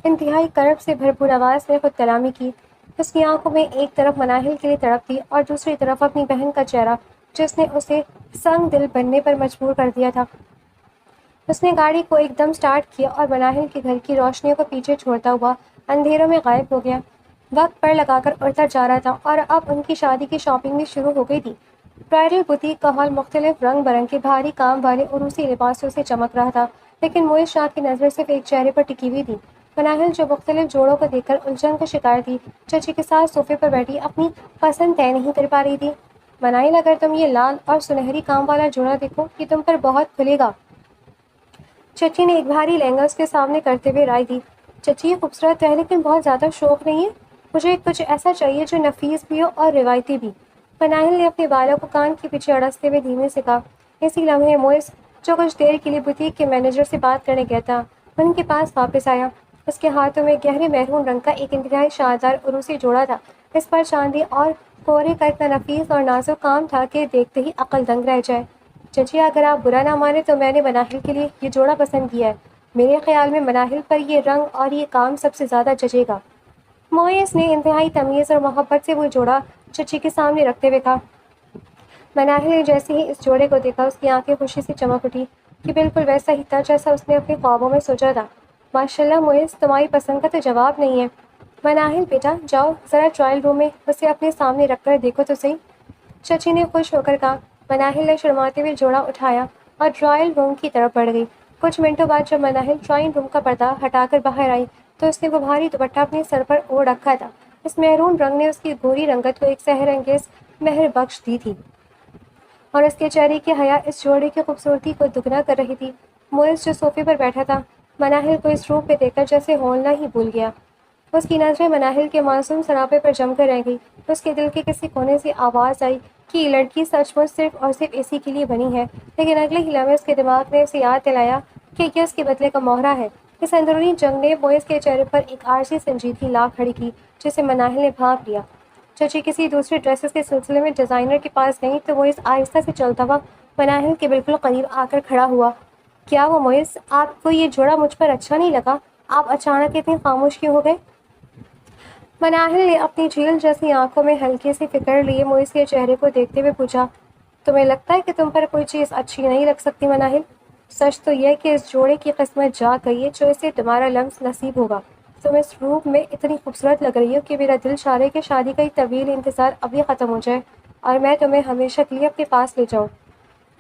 انتہائی کرب سے بھرپور آواز میں خود کلامی کی۔ اس کی آنکھوں میں ایک طرف مناہل کے لیے تڑپ تھی اور دوسری طرف اپنی بہن کا چہرہ جس نے اسے سنگ دل بننے پر مجبور کر دیا تھا۔ اس نے گاڑی کو ایک دم سٹارٹ کیا اور مناہل کے گھر کی روشنیوں کو پیچھے چھوڑتا ہوا اندھیروں میں غائب ہو گیا۔ وقت پر لگا کر اڑتا جا رہا تھا اور اب ان کی شادی کی شاپنگ بھی شروع ہو گئی تھی۔ برائڈل بوتیک کا ہال مختلف رنگ برنگ کے بھاری کام والے عروسی لباسوں سے چمک رہا تھا، لیکن معز شاہ کی نظر صرف ایک چہرے پر ٹکی ہوئی تھی۔ مناہل جو مختلف جوڑوں کو دیکھ کر الجھن کا شکار تھی، چچی کے ساتھ صوفے پر بیٹھی اپنی پسند طے نہیں کر پا رہی تھی۔ مناہل، اگر تم یہ لال اور سنہری کام والا جوڑا دیکھو، یہ تم پر بہت کھلے گا۔ چچی نے ایک بھاری لہنگا اس کے سامنے کرتے ہوئے رائے دی۔ چچی، یہ خوبصورت ہے لیکن بہت زیادہ شوق نہیں ہے، مجھے کچھ ایسا چاہیے جو نفیس بھی ہو اور روایتی بھی۔ مناہل نے اپنے بالوں کو کان کے پیچھے اڑستے ہوئے دھیمے سے کہا۔ اسی لمحے معز، جو کچھ دیر کے لیے بوتیک کے مینیجر سے بات کرنے گیا تھا، ان کے پاس واپس آیا۔ اس کے ہاتھوں میں گہرے میرون رنگ کا ایک انتہائی شاندار عروسی جوڑا تھا۔ اس پر چاندی اور کورے کا اتنا نفیس اور نازک کام تھا کہ دیکھتے ہی عقل دنگ رہ جائے۔ چچی، اگر آپ برا نہ مانیں تو میں نے مناہل کے لیے یہ جوڑا پسند کیا ہے۔ میرے خیال میں مناہل پر یہ رنگ اور یہ کام سب سے زیادہ جچے گا۔ معز نے انتہائی تمیز اور محبت سے وہ جوڑا چچی کے سامنے رکھتے ہوئے کہا۔ مناہل نے جیسے ہی اس جوڑے کو دیکھا، اس کی آنکھیں خوشی سے چمک اٹھی۔ یہ بالکل ویسا ہی تھا جیسا اس نے اپنے خوابوں میں سوچا تھا۔ ماشاءاللہ معز، تمہاری پسند کا تو جواب نہیں ہے۔ مناہل بیٹا، جاؤ ذرا ٹرائل روم میں اسے اپنے سامنے رکھ کر دیکھو تو صحیح، چچی نے خوش ہو کر کہا۔ مناہل نے شرماتے ہوئے جوڑا اٹھایا اور ٹرائل روم کی طرف بڑھ گئی۔ کچھ منٹوں بعد جب مناہل ٹرائل روم کا پردہ ہٹا کر باہر آئی تو اس نے وہ بھاری دوپٹہ اپنے سر پر اوڑھ رکھا تھا۔ اس میرون رنگ نے اس کی گوری رنگت کو ایک سحر انگیز مہر بخش دی تھی اور اس کے چہرے کی حیا اس جوڑے کی خوبصورتی کو دگنا کر رہی تھی۔ معز جو صوفے پر بیٹھا تھا، مناہل کو اس روپ میں دیکھ کر جیسے ہولنا ہی بھول گیا۔ اس کی نظریں مناہل کے معصوم سراپے پر جم کر رہ گئی۔ اس کے دل کے کسی کونے سے آواز آئی کہ یہ لڑکی سچ مچ صرف اور صرف اسی کے لیے بنی ہے، لیکن اگلے ہی لمحے اس کے دماغ نے اسے یاد دلایا کہ یہ اس کے بدلے کا مہرہ ہے۔ اس اندرونی جنگ نے معز کے چہرے پر ایک عارضی سنجیدگی لا کھڑی کی جسے مناہل نے بھانپ لیا۔ چچی کسی دوسری ڈریسز کے سلسلے میں ڈیزائنر کے پاس گئی تو معز آہستہ سے چلتا ہوا مناہل کے بالکل قریب آ کر کھڑا ہوا۔ کیا وہ معز، آپ کو یہ جوڑا مجھ پر اچھا نہیں لگا؟ آپ اچانک اتنے خاموش کیوں ہو گئے؟ مناہل نے اپنی جھیل جیسی آنکھوں میں ہلکی سی فکر لیے معز کے چہرے کو دیکھتے ہوئے پوچھا۔ تمہیں لگتا ہے کہ تم پر کوئی چیز اچھی نہیں لگ سکتی مناہل؟ سچ تو یہ کہ اس جوڑے کی قسمت جا گئی ہے جو اسے تمہارا لمس نصیب ہوگا۔ تم اس روپ میں اتنی خوبصورت لگ رہی ہو کہ میرا دل چاہ رہا ہے کہ شادی کا یہ طویل انتظار ابھی ختم ہو جائے اور میں تمہیں ہمیشہ کے لیے اپنے پاس لے جاؤں۔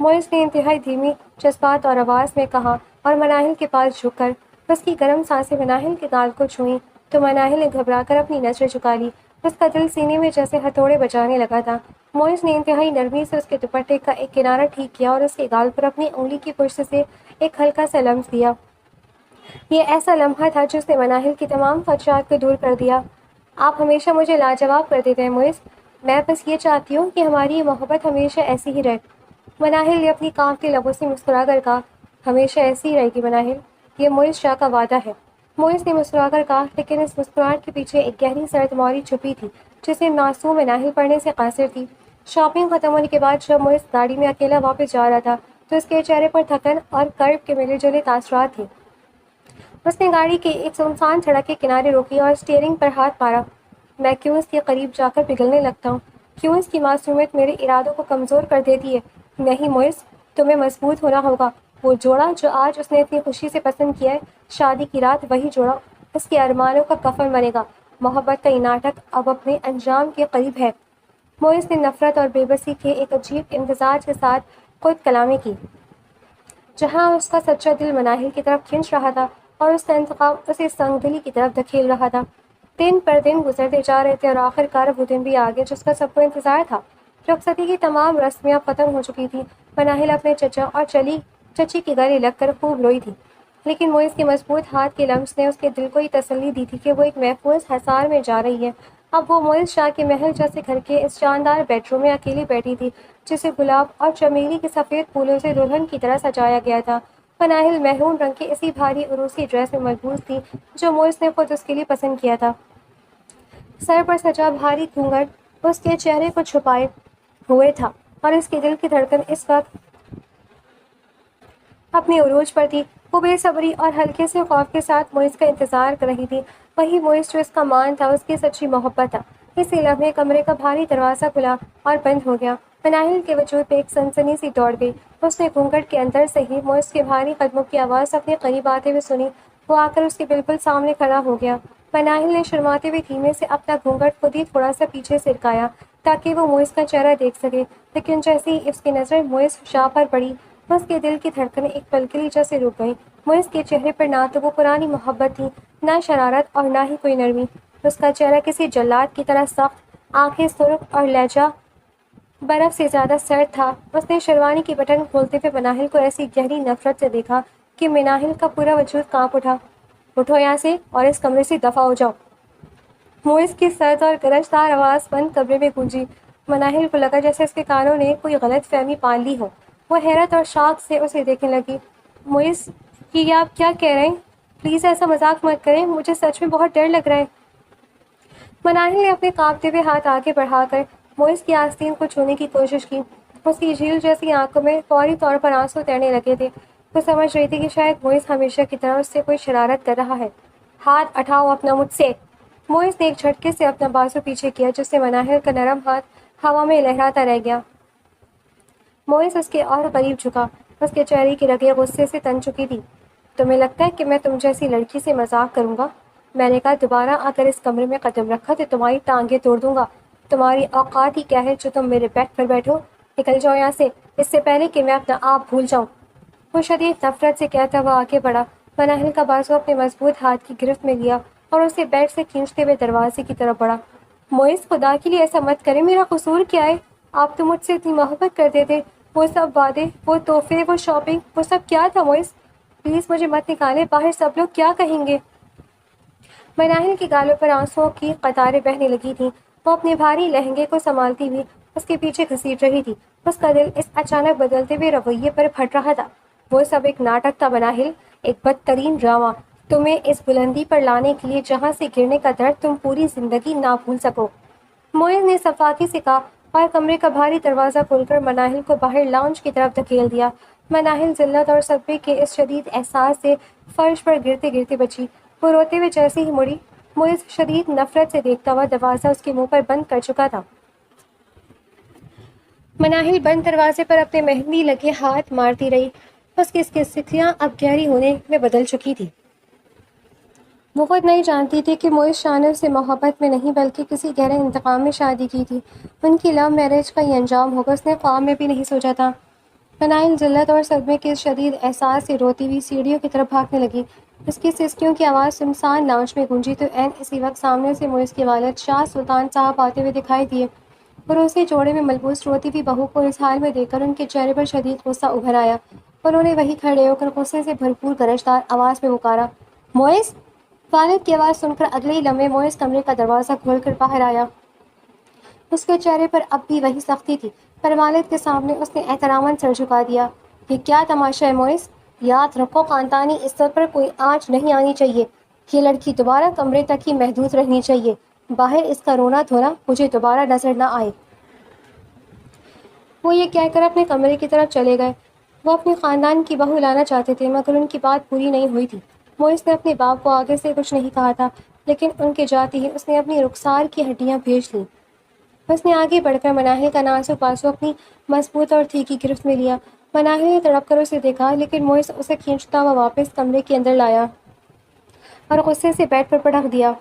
معز نے انتہائی دھیمی جذبات اور آواز میں کہا اور مناہل کے پاس جھک کر اس کی گرم سانسیں مناہل کے گال کو چھوئیں تو مناہل نے گھبرا کر اپنی نظریں جھکا لی۔ اس کا دل سینے میں جیسے ہتھوڑے بجانے لگا تھا۔ معز نے انتہائی نرمی سے اس کے دوپٹے کا ایک کنارہ ٹھیک کیا اور اس کے گال پر اپنی انگلی کی پشت سے ایک ہلکا سا لمس دیا۔ یہ ایسا لمحہ تھا جس نے مناہل کی تمام خدشات کو دور کر دیا۔ آپ ہمیشہ مجھے لاجواب کر دیتے ہیں موئز، میں بس یہ چاہتی ہوں کہ ہماری یہ محبت ہمیشہ ایسی ہی رہے۔ مناہل نے اپنی کانپتے لبوں سے مسکرا کر کہا، ہمیشہ ایسی ہی رہے گی مناہل، یہ موئز شاہ کا وعدہ ہے۔ موئز نے مسکرا کر کہا، لیکن اس مسکراہٹ کے پیچھے ایک گہری سرد موری چھپی تھی جسے معصوم مناہل پڑھنے سے قاصر تھی۔ شاپنگ ختم ہونے کے بعد جب موئز گاڑی میں اکیلا واپس جا رہا تھا تو اس کے چہرے پر تھکن اور کرب کے ملے جلے تاثرات تھے۔ اس نے گاڑی کے ایک سنسان سڑک کے کنارے روکی اور اسٹیئرنگ پر ہاتھ مارا۔ میں کیوں اس کے قریب جا کر پگھلنے لگتا ہوں؟ کیوں اس کی معصومیت میرے ارادوں کو کمزور کر دیتی ہے؟ نہیں موئز، تمہیں مضبوط ہونا ہوگا۔ وہ جوڑا جو آج اس نے اتنی خوشی سے پسند کیا ہے، شادی کی رات وہی جوڑا اس کے ارمانوں کا کفن بنے گا۔ محبت کا یہ ناٹک اب اپنے انجام کے قریب ہے۔ موئز نے نفرت اور بے بسی کے ایک عجیب امتزاج کے ساتھ خود کلامی کی۔ جہاں اس کا سچا دل مناہل کی طرف کھنچ رہا تھا اور اس کا انتقام اسے سنگ دلی کی طرف دھکیل رہا تھا۔ دن پر دن گزرتے جا رہے تھے اور آخر کار وہ دن بھی آ گیا جس کا سب کو انتظار تھا۔ رخصتی کی تمام رسمیاں ختم ہو چکی تھیں۔ مناہل اپنے چچا اور چچی کے گلے لگ کر خوب روئی تھی، لیکن موئز کے مضبوط ہاتھ کے لمس نے اس کے دل کو یہ تسلی دی تھی کہ وہ ایک محفوظ حصار میں جا رہی ہے۔ اب وہ موئز شاہ کے محل جیسے گھر کے اس شاندار بیڈ روم میں اکیلی بیٹھی تھی جسے گلاب اور چمیلی کے سفید پھولوں سے دلہن کی طرح سجایا گیا تھا۔ مناہل میرون رنگ کے اسی بھاری عروسی ڈریس میں ملبوس تھی جو موئز نے خود اس کے لیے پسند کیا تھا۔ سر پر سجا بھاری گھونگھٹ اس کے چہرے کو چھپائے ہوئے تھا اور اس کے دل کی دھڑکن اس وقت اپنے عروج پر تھی۔ وہ بے صبری اور ہلکے سے خوف کے ساتھ موئز کا انتظار کر رہی تھی، وہی موئز جو اس کا مان تھا، اس کی سچی محبت تھا۔ اسی لمحے کمرے کا بھاری دروازہ کھلا اور بند ہو گیا۔ مناہل کے وجود پہ ایک سنسنی سی دوڑ گئی۔ اس نے گھونگھٹ کے اندر سے ہی موئز کے بھاری قدموں کی آواز اپنے قریب آتے ہوئے سنی۔ وہ آ کر اس کے بالکل سامنے کھڑا ہو گیا۔ مناہل نے شرماتے ہوئے دھیمے سے اپنا گھونگھٹ خود ہی تھوڑا سا پیچھے سرکایا تاکہ وہ موئز کا چہرہ دیکھ سکے، لیکن جیسے ہی اس کی نظر موئز شاہ پر پڑی، اس کے دل کی دھڑکنیں ایک پل کے لیے جیسے رک گئیں۔ موئز کے چہرے پر نہ تو وہ پرانی محبت تھی، نہ شرارت اور نہ ہی کوئی نرمی۔ اس کا چہرہ کسی جلاد کی طرح سخت، آنکھیں سرخ اور لہجہ برف سے زیادہ سرد تھا۔ اس نے شیروانی کی بٹن کھولتے ہوئے مناہل کو ایسی گہری نفرت سے دیکھا کہ مناہل کا پورا وجود کانپ اٹھا۔ اٹھو یہاں سے اور اس کمرے سے دفع ہو جاؤ۔ موئز کی سرد اور گرجدار آواز بند کمرے میں گونجی۔ مناہل کو لگا جیسے اس کے کانوں نے کوئی غلط فہمی پال لی ہو۔ وہ حیرت اور شاق سے اسے دیکھنے لگی۔ موئز، یہ آپ کیا کہہ رہے ہیں؟ پلیز ایسا مذاق مت کریں، مجھے سچ میں بہت ڈر لگ رہا ہے۔ مناہل نے اپنے کانپتے ہوئے ہاتھ آگے بڑھا کر موئز کی آستین کو چھونے کی کوشش کی۔ اس کی جھیل جیسی آنکھوں میں فوری طور پر آنسو تیرنے لگے تھے۔ وہ سمجھ رہی تھی کہ شاید موئز ہمیشہ کی طرح اس سے کوئی شرارت کر رہا ہے۔ ہاتھ اٹھاؤ اپنا مجھ سے۔ موئز نے ایک جھٹکے سے اپنا بازو پیچھے کیا جس سے مناہل کا نرم ہاتھ ہوا میں لہراتا رہ گیا۔ موئز اس کے اور قریب جھکا۔ اس کے چہرے کی رگیں غصے سے تن چکی تھی۔ تمہیں لگتا ہے کہ میں تم جیسی لڑکی سے مذاق کروں گا؟ میں نے کہا دوبارہ اگر اس کمرے میں قدم رکھا تو تمہاری ٹانگیں توڑ دوں گا۔ تمہاری اوقات ہی کیا ہے جو تم میرے بیڈ پر بیٹھو؟ نکل جاؤ یہاں سے، اس سے پہلے کہ میں اپنا آپ بھول جاؤں۔ وہ شدید نفرت سے کہتا ہوا آگے بڑھا، مناہل کا بازو اپنے مضبوط ہاتھ کی گرفت میں لیا اور اسے بیڈ سے کھینچتے ہوئے دروازے کی طرف بڑھا۔ موئز، خدا کے لیے ایسا مت کریں، میرا قصور کیا ہے؟ آپ تو مجھ سے اتنی محبت کرتے تھے۔ وہ سب وعدے، وہ تحفے، وہ شاپنگ، وہ سب کیا تھا موئز؟ پلیز مجھے مت نکالیں، باہر سب لوگ کیا کہیں گے؟ مناہل کے گالوں پر آنسوؤں کی قطاریں بہنے لگی تھیں۔ وہ اپنے بھاری لہنگے کو سنبھالتی ہوئی اس کے پیچھے گھسیٹ رہی تھی۔ اس کا دل اس اچانک بدلتے ہوئے رویے پر پھٹ رہا تھا۔ وہ سب ایک ناٹک تھا مناہل، ایک بدترین ڈرامہ، تمہیں اس بلندی پر لانے کے لیے جہاں سے گرنے کا درد تم پوری زندگی نہ بھول سکو۔ موئز نے صفاقی سے کہا اور کمرے کا بھاری دروازہ کھول کر مناہل کو باہر لاؤنج کی طرف دھکیل دیا۔ مناہل ذلت اور صدمے کے اس شدید احساس سے فرش پر گرتے گرتے بچی۔ وہ روتے ہوئے جیسے ہی مڑی، موئز شدید نفرت سے دیکھتا ہوا دروازہ اس کے منہ پر بند کر چکا تھا۔ مناہل بند دروازے پر اپنے مہندی لگے ہاتھ مارتی رہی۔ اس کی سکھیاں اب گہری ہونے میں بدل چکی تھی۔ وہ خود نہیں جانتی تھی کہ موئز شاہ نے اسے محبت میں نہیں بلکہ کسی گہرے انتقام میں شادی کی تھی۔ ان کی لو میرج کا یہ انجام ہوگا، اس نے خواب میں بھی نہیں سوچا تھا۔ مناہل ذلت اور صدمے کے اس شدید احساس سے روتی ہوئی سیڑھیوں کی طرف بھاگنے لگی۔ اس کی سسکیوں کی آواز سنسان لاؤنج میں گونجی تو عین اسی وقت سامنے سے موئز کے والد شاہ سلطان صاحب آتے ہوئے دکھائی دیے اور اسے جوڑے میں ملبوس روتی ہوئی بہو کو اس حال میں دیکھ کر ان کے چہرے پر شدید غصہ ابھر آیا۔ انہوں نے وہیں کھڑے ہو کر غصے سے بھرپور گرجدار آواز میں پکارا، معز! والد کی آواز سن کر اگلے ہی لمحے معز کمرے کا دروازہ کھول کر باہر آیا۔ اس کے چہرے پر اب بھی وہی سختی تھی، پر والد کے سامنے اس نے احتراماً سر جھکا دیا۔ یہ کیا تماشا ہے معز؟ یاد رکھو خاندانی عزت پر کوئی آنچ نہیں آنی چاہیے۔ یہ لڑکی دوبارہ کمرے تک ہی محدود رہنی چاہیے۔ باہر اس کا رونا دھونا مجھے دوبارہ نظر نہ آئے۔ وہ یہ کہہ کر اپنے کمرے کی طرف چلے گئے۔ وہ اپنے خاندان کی بہو لانا چاہتے تھے مگر ان کی بات پوری نہیں ہوئی تھی۔ معز نے اپنے باپ کو آگے سے کچھ نہیں کہا تھا، لیکن ان کے جاتے ہی اس نے اپنی رخسار کی ہڈیاں بھیج لیں۔ اس نے آگے بڑھ کر مناہل کا نازک بازو اپنی مضبوط اور تیکھی گرفت میں لیا۔ مناہل نے تڑپ کر اسے دیکھا، لیکن معز اسے کھینچتا ہوا واپس کمرے کے اندر لایا اور غصے سے بیڈ پر پٹک دیا۔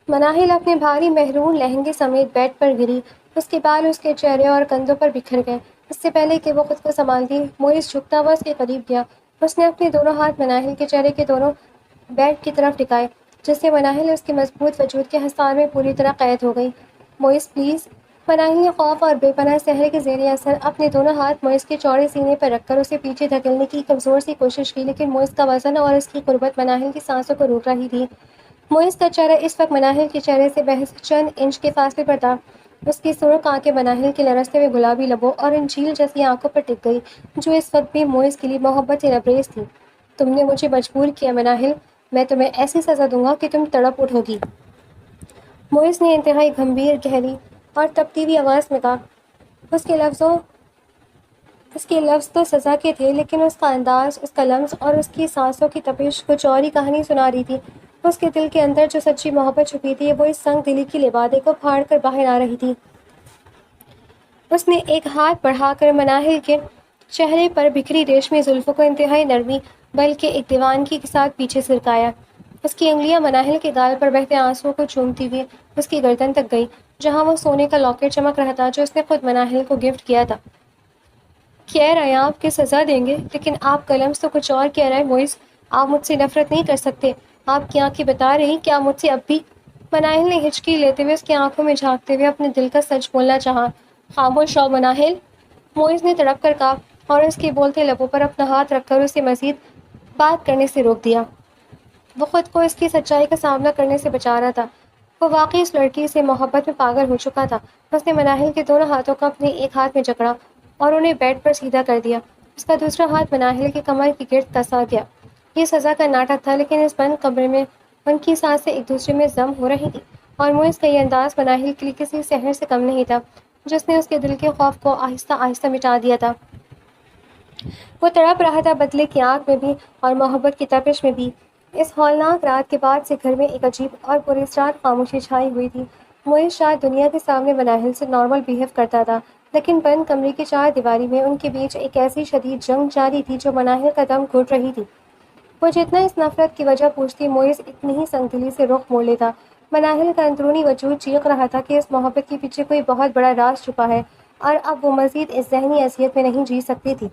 مناہل اپنے بھاری محرون لہنگے سمیت بیڈ پر گری۔ اس کے بال اس کے چہرے اور کندھوں پر بکھر گئے۔ اس سے پہلے کہ وہ خود کو سنبھالتی، معز جھکتا ہوا اس کے قریب گیا۔ اس نے اپنے دونوں ہاتھ مناہل کے چہرے کے دونوں بیڈ کی طرف ٹکائے، جس سے مناہل اس کے مضبوط وجود کے حصار میں پوری طرح قید ہو گئی۔ معز پلیز! مناہل نے خوف اور بے پناہ سحر کے زیر اثر اپنے دونوں ہاتھ معز کے چوڑے سینے پر رکھ کر اسے پیچھے دھکیلنے کی کمزور سی کوشش کی، لیکن معز کا وزن اور اس کی قربت مناہل کی سانسوں کو روک رہی تھی۔ معز کا چہرہ اس وقت مناہل کے چہرے سے محض چند انچ کے فاصلے پر تھا۔ اس کی سرخ آنکھیں مناہل کے لرزتے ہوئے گلابی لبوں اور ان جھیل جیسی آنکھوں پر ٹک گئی جو اس وقت بھی معز کے لیے محبت سے لبریز تھی۔ تم نے مجھے مجبور کیا مناہل، میں تمہیں ایسی سزا دوں گا کہ تم تڑپ اٹھو گی۔ معز نے انتہائی گمبھیر، گہری اور تپتی ہوئی آواز میں کہا۔ اس کے لفظ تو سزا کے تھے، لیکن اس کا انداز، اس کا لمس اور اس کی سانسوں کی تپش کچھ اور ہی کہانی سنا رہی تھی۔ اس کے دل کے اندر جو سچی محبت چھپی تھی وہ اس سنگ دلی کی لبادے کو پھاڑ کر باہر آ رہی تھی۔ اس نے ایک ہاتھ بڑھا کر مناہل کے چہرے پر بکھری ریشمی زلفوں کو انتہائی نرمی بلکہ ایک دیوانگی کے ساتھ پیچھے سرکایا۔ اس کی انگلیاں مناہل کے گال پر بہتے آنسوؤں کو چومتی ہوئی اس کی گردن تک گئی، جہاں وہ سونے کا لاکٹ چمک رہا تھا جو اس نے خود مناہل کو گفٹ کیا تھا۔ کہہ رہے ہیں آپ کہ سزا دیں گے، لیکن آپ کا لمس تو کچھ اور کہہ رہا ہے معز۔ آپ مجھ سے نفرت نہیں کر سکتے۔ آپ کی آنکھیں بتا رہی کیا مجھ سے اب بھی؟ مناہل نے ہچکی لیتے ہوئے اس کی آنکھوں میں جھانکتے ہوئے اپنے دل کا سچ بولنا چاہا۔ خاموش رہو مناہل، معز نے تڑپ کر کہا اور اس کے بولتے لبوں پر اپنا ہاتھ رکھ کر اسے مزید بات کرنے سے روک دیا۔ وہ خود کو اس کی سچائی کا سامنا کرنے سے بچا رہا تھا۔ وہ واقعی اس لڑکی سے محبت میں پاگل ہو چکا تھا۔ اس نے مناہل کے دونوں ہاتھوں کو اپنے ایک ہاتھ میں جکڑا اور انہیں بیڈ پر سیدھا کر دیا۔ اس کا دوسرا ہاتھ مناہل کی کمر کی گرد کسا گیا۔ یہ سزا کا ناٹک تھا، لیکن اس بند کمرے میں ان کی سانسیں ایک دوسرے میں ضم ہو رہی تھیں اور معز کا یہ انداز مناہل کے لیے کسی سحر سے کم نہیں تھا جس نے اس کے دل کے خوف کو آہستہ آہستہ مٹا دیا تھا۔ وہ تڑپ رہا تھا، بدلے کی آنکھ میں بھی اور محبت کی تپش میں بھی۔ اس ہولناک رات کے بعد سے گھر میں ایک عجیب اور پراسرار خاموشی چھائی ہوئی تھی۔ معز شاید دنیا کے سامنے مناہل سے نارمل بہیو کرتا تھا، لیکن بند کمرے کی چار دیواری میں ان کے بیچ ایک ایسی شدید جنگ جاری تھی جو مناہل کا دم گھٹ رہی تھی۔ وہ جتنا اس نفرت کی وجہ پوچھتی، معز اتنی ہی سنگ دلی سے رخ موڑ لیتا۔ مناہل کا اندرونی وجود چیخ رہا تھا کہ اس محبت کے پیچھے کوئی بہت بڑا راز چھپا ہے اور اب وہ مزید اس ذہنی اذیت میں نہیں جی سکتی تھی۔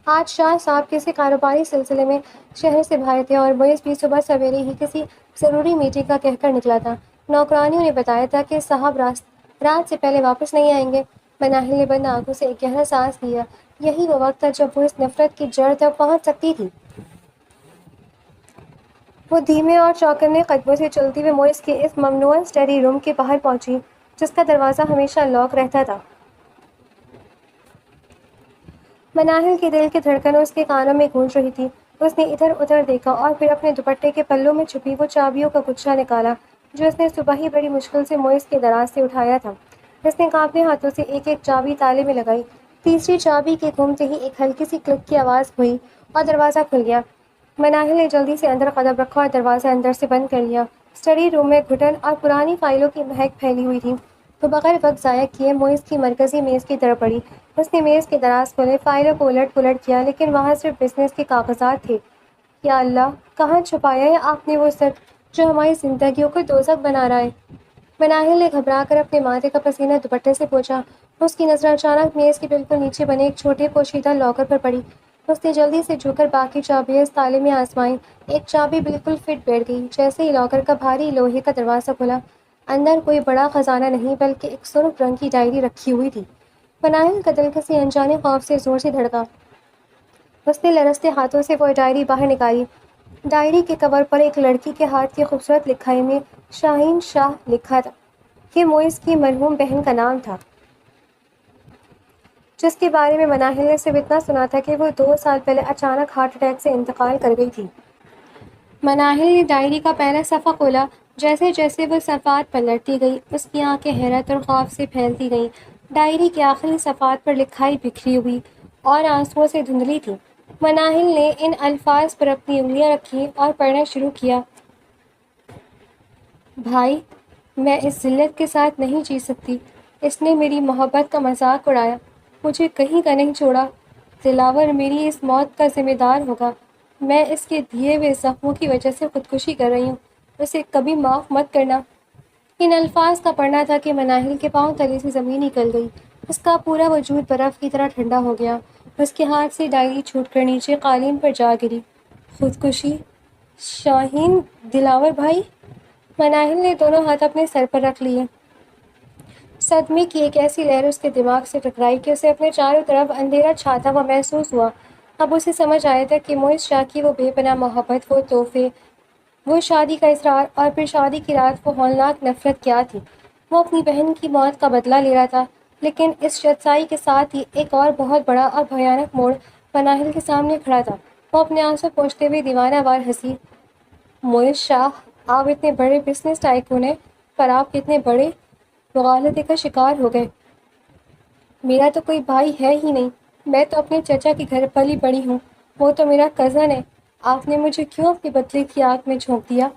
آج شاہ صاحب کسی کاروباری سلسلے میں شہر سے باہر تھے اور معز بھی صبح سویرے ہی کسی ضروری میٹنگ کا کہہ کر نکلا تھا۔ نوکرانیوں نے بتایا تھا کہ صاحب رات سے پہلے واپس نہیں آئیں گے۔ مناہل نے بند آنکھوں سے ایک گہرا سانس لیا۔ یہی وہ وقت تھا جب وہ اس نفرت کی جڑ تک پہنچ سکتی تھی۔ وہ دھیمے اور چوکنے قدموں سے چلتی ہوئے معز کے اس ممنوعہ اسٹڈی روم کے باہر پہنچی، جس کا دروازہ ہمیشہ لاک رہتا تھا۔ مناہل کے دل کی دھڑکنیں اس کے کانوں میں گونج رہی تھی۔ اس نے ادھر ادھر دیکھا اور پھر اپنے دوپٹے کے پلوں میں چھپی وہ چابیوں کا گچھا نکالا جو اس نے صبح ہی بڑی مشکل سے معز کے دراز سے اٹھایا تھا۔ اس نے کانپتے ہاتھوں سے ایک ایک چابی تالے میں لگائی۔ تیسری چابی کے گھومتے ہی ایک ہلکی سی کلک کی آواز ہوئی اور دروازہ کھل گیا۔ مناہل نے جلدی سے اندر قدم رکھا اور دروازہ اندر سے بند کر لیا۔ اسٹڈی روم میں گھٹن اور پرانی فائلوں کی مہک پھیلی ہوئی تھی۔ وہ بغیر وقت ضائع کیے معز کی مرکزی میز کی طرف بڑھی۔ اس نے میز کے دراز کھولے، فائلوں کو الٹ پلٹ کیا، لیکن وہاں صرف بزنس کے کاغذات تھے۔ یا اللہ، کہاں چھپایا ہے آپ نے وہ سر جو ہماری زندگیوں کو دوزخ بنا رہا ہے؟ مناہل نے گھبرا کر اپنے ماتھے کا پسینہ دوپٹے سے پوچھا۔ اس کی نظر اچانک میز کے بالکل نیچے بنے ایک چھوٹے پوشیدہ لاکر پر پڑی۔ اس نے جلدی سے جھک کر باقی چابیاں اس تالے میں آزمائیں۔ ایک چابی بالکل فٹ بیٹھ گئی۔ جیسے ہی لاکر کا بھاری لوہے کا دروازہ کھلا، اندر کوئی بڑا خزانہ نہیں بلکہ ایک سرخ رنگ کی ڈائری رکھی ہوئی تھی۔ مناہل کا دل کسی انجانے خوف سے زور سے دھڑکا۔ اس نے لرزتے ہاتھوں سے وہ ڈائری باہر نکالی۔ ڈائری کے کور پر ایک لڑکی کے ہاتھ کی خوبصورت لکھائی میں شاہین شاہ لکھا تھا۔ یہ موئز کی مرحوم بہن کا نام تھا، جس کے بارے میں مناہل نے صرف اتنا سنا تھا کہ وہ 2 سال پہلے اچانک ہارٹ اٹیک سے انتقال کر گئی تھی۔ مناہل نے ڈائری کا پہلا صفحہ کھولا۔ جیسے جیسے وہ صفحات پلٹتی گئی، اس کی آنکھیں حیرت اور خوف سے پھیلتی گئیں۔ ڈائری کے آخری صفحات پر لکھائی بکھری ہوئی اور آنسوؤں سے دھندلی تھی۔ مناہل نے ان الفاظ پر اپنی انگلیاں رکھیں اور پڑھنا شروع کیا۔ بھائی، میں اس ذلت کے ساتھ نہیں جی سکتی۔ اس نے میری محبت کا مذاق اڑایا، مجھے کہیں کا نہیں چھوڑا۔ دلاور میری اس موت کا ذمہ دار ہوگا۔ میں اس کے دیے ہوئے زخموں کی وجہ سے خودکشی کر رہی ہوں۔ اسے کبھی معاف مت کرنا۔ ان الفاظ کا پڑھنا تھا کہ مناہل کے پاؤں تلے سے زمین نکل گئی۔ اس کا پورا وجود برف کی طرح ٹھنڈا ہو گیا۔ اس کے ہاتھ سے ڈائری چھوٹ کر نیچے قالین پر جا گری۔ خودکشی؟ شاہین، دلاور بھائی؟ مناہل نے دونوں ہاتھ اپنے سر پر رکھ لیے۔ صدمے کی ایک ایسی لہر اس کے دماغ سے ٹکرائی کہ اسے اپنے چاروں طرف اندھیرا چھاتا ہوا محسوس ہوا۔ اب اسے سمجھ آیا تھا کہ موئز شاہ کی وہ بے پناہ محبت، وہ تحفے، وہ شادی کا اصرار اور پھر شادی کی رات وہ ہولناک نفرت کیا تھی۔ وہ اپنی بہن کی موت کا بدلہ لے رہا تھا، لیکن اس سچائی کے ساتھ ہی ایک اور بہت بڑا اور بھیانک موڑ مناہل کے سامنے کھڑا تھا۔ وہ اپنے آنسو پوچھتے ہوئے دیوانہ وار ہنسی۔ موئز شاہ، آپ اتنے بڑے بزنس ٹائکون ہیں، پر آپ کتنے بڑے مغالطے کا شکار ہو گئے۔ میرا تو کوئی بھائی ہے ہی نہیں، میں تو اپنے چچا کے گھر پلی بڑی ہوں، وہ تو میرا کزن ہے۔ آپ نے مجھے کیوں اپنے بدلے کی آگ میں جھونک دیا؟